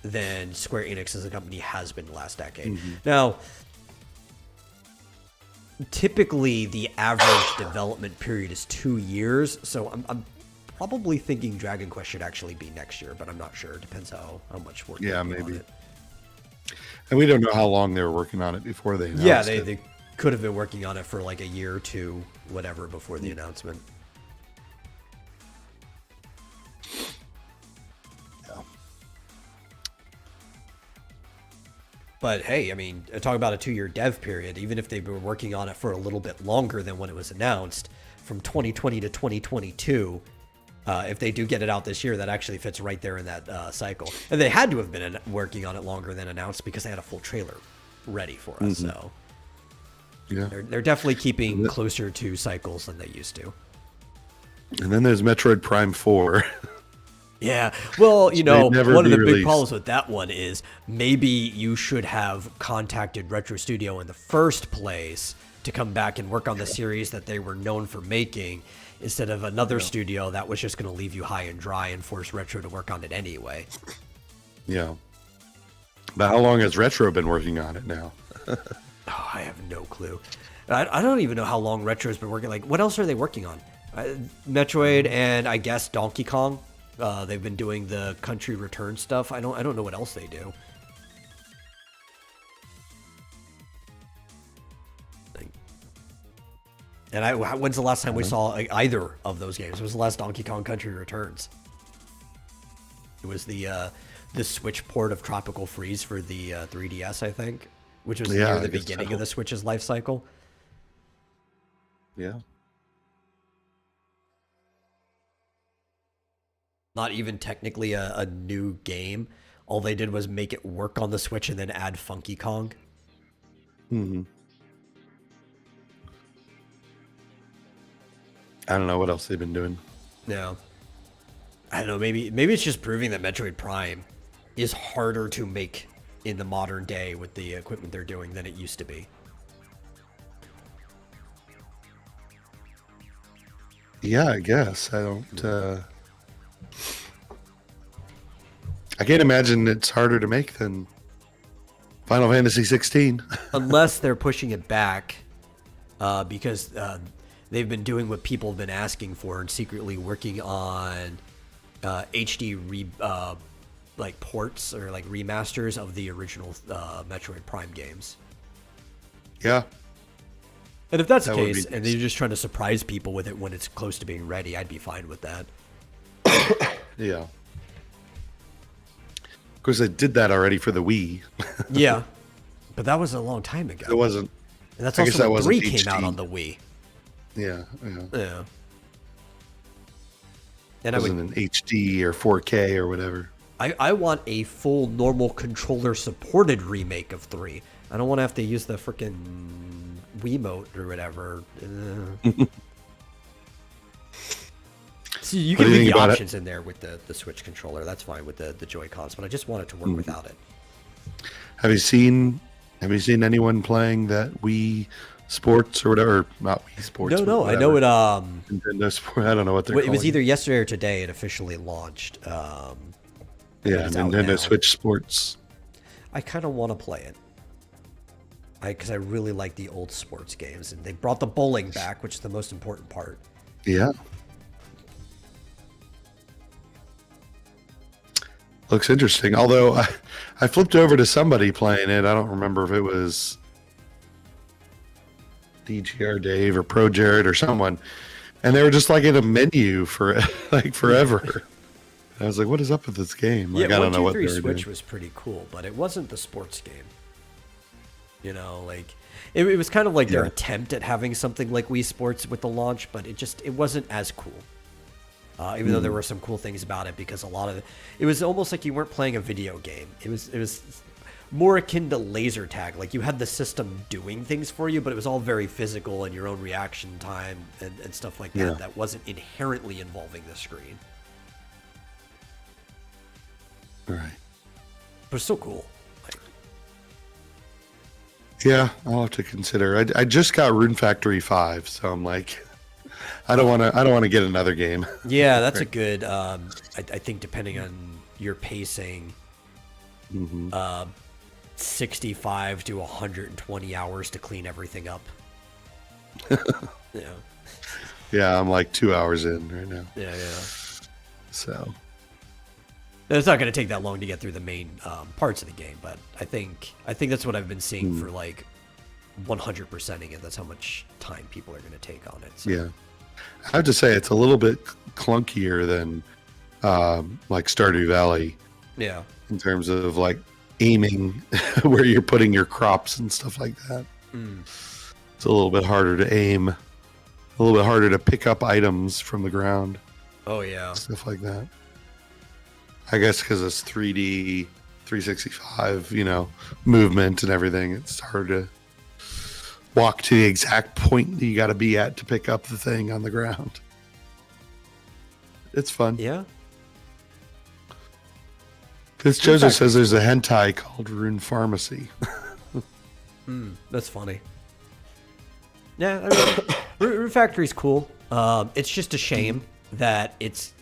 than Square Enix as a company has been the last decade. Now, typically the average development period is 2 years, so I'm probably thinking Dragon Quest should actually be next year, but I'm not sure. It depends how much work. Yeah, maybe. And we don't know how long they were working on it before they announced it. They could have been working on it for like a year or two, whatever, before the announcement. But hey, I mean, talk about a 2-year dev period. Even if they've been working on it for a little bit longer than when it was announced, from 2020 to 2022, if they do get it out this year, that actually fits right there in that cycle. And they had to have been working on it longer than announced because they had a full trailer ready for us. So yeah, they're definitely keeping closer to cycles than they used to. And then there's Metroid Prime 4. Yeah, well, one of the released. big problems with that one is maybe you should have contacted Retro Studio in the first place to come back and work on the series that they were known for making, instead of another studio that was just going to leave you high and dry and force Retro to work on it anyway. Yeah. But how long has Retro been working on it now? I have no clue. I don't even know how long Retro's been working. Like, what else are they working on? Metroid and I guess Donkey Kong. They've been doing the Country Return stuff. I don't know what else they do. And when's the last time we saw either of those games? It was the last Donkey Kong Country Returns. It was the Switch port of Tropical Freeze for the 3DS, I think, which was near the beginning of the Switch's life cycle. Yeah. Not even technically a new game. All they did was make it work on the Switch and then add Funky Kong. I don't know what else they've been doing. No. I don't know, maybe it's just proving that Metroid Prime is harder to make in the modern day with the equipment they're doing than it used to be. Yeah, I guess. I can't imagine it's harder to make than Final Fantasy 16. Unless they're pushing it back because they've been doing what people have been asking for and secretly working on HD like ports or like remasters of the original Metroid Prime games. Yeah. And if that's the case, and they're just trying to surprise people with it when it's close to being ready, I'd be fine with that. Yeah. Of course, they did that already for the Wii. Yeah. But that was a long time ago. It wasn't. And that's also when 3 came out on the Wii. Yeah, yeah. Yeah. It And wasn't an HD or 4K or whatever. I want a full normal controller supported remake of 3. I don't want to have to use the freaking Wiimote or whatever. See, you can leave the options in there with the Switch controller. That's fine with the Joy-Cons, but I just want it to work without it. Have you seen anyone playing that Wii Sports or whatever? Not Wii Sports. No, I know it. Nintendo Sport. I don't know what they're. It was either yesterday or today. It officially launched. Yeah, Nintendo Switch Sports. I kind of want to play it. Because I really like the old sports games, and they brought the bowling back, which is the most important part. Yeah. Looks interesting. Although I flipped over to somebody playing it. I don't remember if it was DGR Dave or Pro Jared or someone, and they were just like in a menu for like forever. I was like, "What is up with this game?" Like, yeah, I don't know what they're Switch doing. was pretty cool, but it wasn't the sports game. You know, like it was kind of like their attempt at having something like Wii Sports with the launch, but it wasn't as cool. Even though there were some cool things about it, because a lot of it was almost like you weren't playing a video game. It was more akin to laser tag. Like you had the system doing things for you, but it was all very physical and your own reaction time and stuff like that. Yeah. That wasn't inherently involving the screen. Right. But it's still cool. Like, Yeah, I'll have to consider. I just got Rune Factory 5, so I'm like, I don't want to get another game. yeah, that's a good. I think depending on your pacing, 65 to 120 hours to clean everything up. Yeah. Yeah, I'm like 2 hours in right now. Yeah. So It's not going to take that long to get through the main parts of the game, but I think that's what I've been seeing for like 100%ing it. That's how much time people are going to take on it. So. yeah, I have to say it's a little bit clunkier than like Stardew Valley. Yeah. In terms of like aiming where you're putting your crops and stuff like that. It's a little bit harder to aim, a little bit harder to pick up items from the ground. Oh yeah. Stuff like that. I guess because it's 3D, 365, movement and everything. It's hard to walk to the exact point that you got to be at to pick up the thing on the ground. It's fun. Yeah. This Joseph says there's a hentai called Rune Pharmacy. That's funny. Yeah, Rune Factory's cool. It's just a shame that it's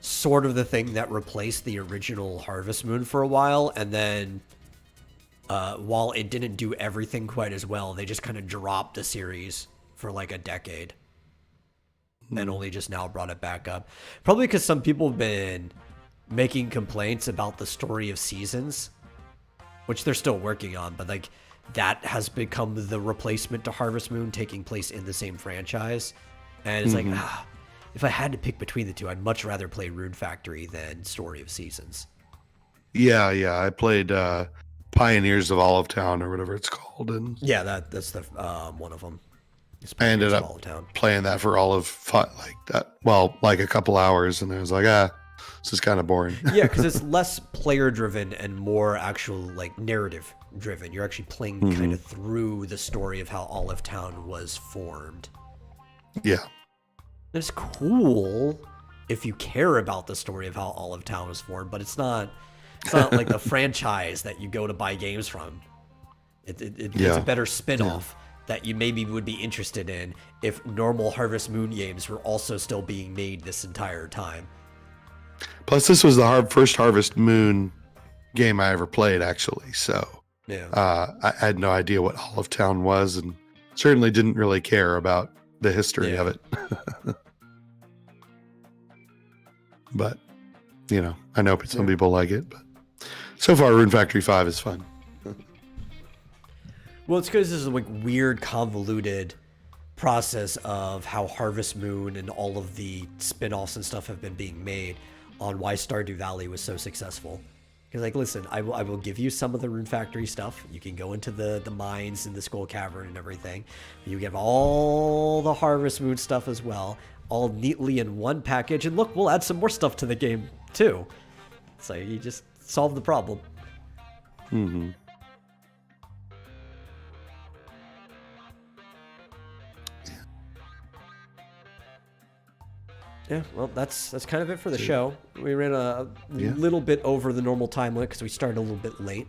sort of the thing that replaced the original Harvest Moon for a while, and then while it didn't do everything quite as well, they just kind of dropped the series for like a decade and only just now brought it back up. Probably because some people have been making complaints about the story of Seasons, which they're still working on, but like that has become the replacement to Harvest Moon, taking place in the same franchise. And it's like, if I had to pick between the two, I'd much rather play Rune Factory than Story of Seasons. Yeah. I played Pioneers of Olive Town or whatever it's called, and yeah, that's the one of them. I ended up playing that for all of like that. Well, like a couple hours, and I was like, this is kind of boring. Yeah, because it's less player driven and more actual like narrative driven. You're actually playing kind of through the story of how Olive Town was formed. Yeah. It's cool if you care about the story of how Olive Town was formed, but it's not like the franchise that you go to buy games from. It's a better spin-off that you maybe would be interested in if normal Harvest Moon games were also still being made this entire time. Plus, this was the first Harvest Moon game I ever played, actually. So I had no idea what Olive Town was, and certainly didn't really care about the history of it. But, I know some people like it. But so far, Rune Factory 5 is fun. Well, it's because this is a like weird, convoluted process of how Harvest Moon and all of the spin-offs and stuff have been being made on why Stardew Valley was so successful. Because, like, listen, I will give you some of the Rune Factory stuff. You can go into the mines and the Skull Cavern and everything. You get all the Harvest Moon stuff as well, all neatly in one package. And look, we'll add some more stuff to the game, too. So you just solve the problem. Mm-hmm. Yeah, well, that's kind of it for the show. We ran a little bit over the normal time limit because we started a little bit late.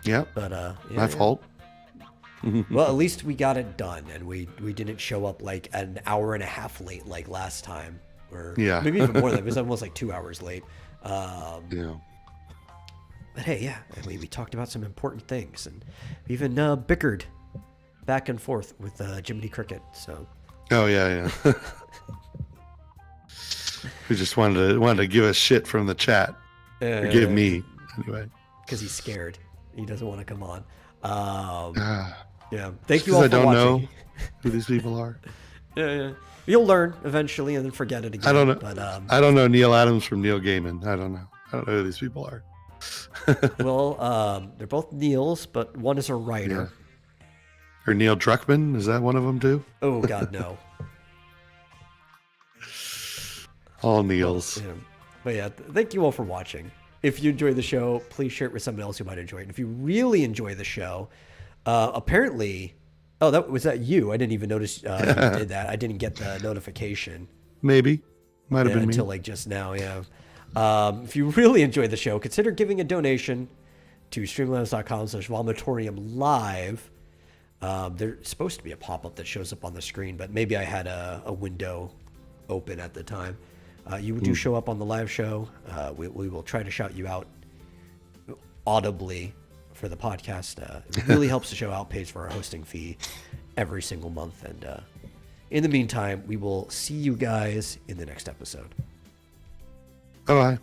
Yeah, but my fault. Well, at least we got it done, and we didn't show up like an hour and a half late like last time, or maybe even more than it was almost like 2 hours late. Yeah. But hey, yeah, and we talked about some important things, and we even bickered back and forth with Jiminy Cricket. So. Oh yeah. We just wanted to give us shit from the chat. Or give me anyway. Because he's scared. He doesn't want to come on. Yeah. Thank you all for watching. I don't know who these people are. Yeah. You'll learn eventually and then forget it again. I don't know. But, I don't know Neil Adams from Neil Gaiman. I don't know. I don't know who these people are. Well, they're both Neils, but one is a writer. Yeah. Or Neil Druckmann. Is that one of them too? Oh, God, no. All Neils. Yeah. But yeah, thank you all for watching. If you enjoy the show, please share it with someone else who might enjoy it. And if you really enjoy the show, apparently, was that you? I didn't even notice you did that. I didn't get the notification. Maybe. Might have been until like just now, yeah. If you really enjoy the show, consider giving a donation to streamlabs.com/Vomitorium live. There's supposed to be a pop-up that shows up on the screen, but maybe I had a window open at the time. You do show up on the live show. We will try to shout you out audibly for the podcast. It really helps the show out, pays for our hosting fee every single month. And in the meantime, we will see you guys in the next episode. Bye-bye.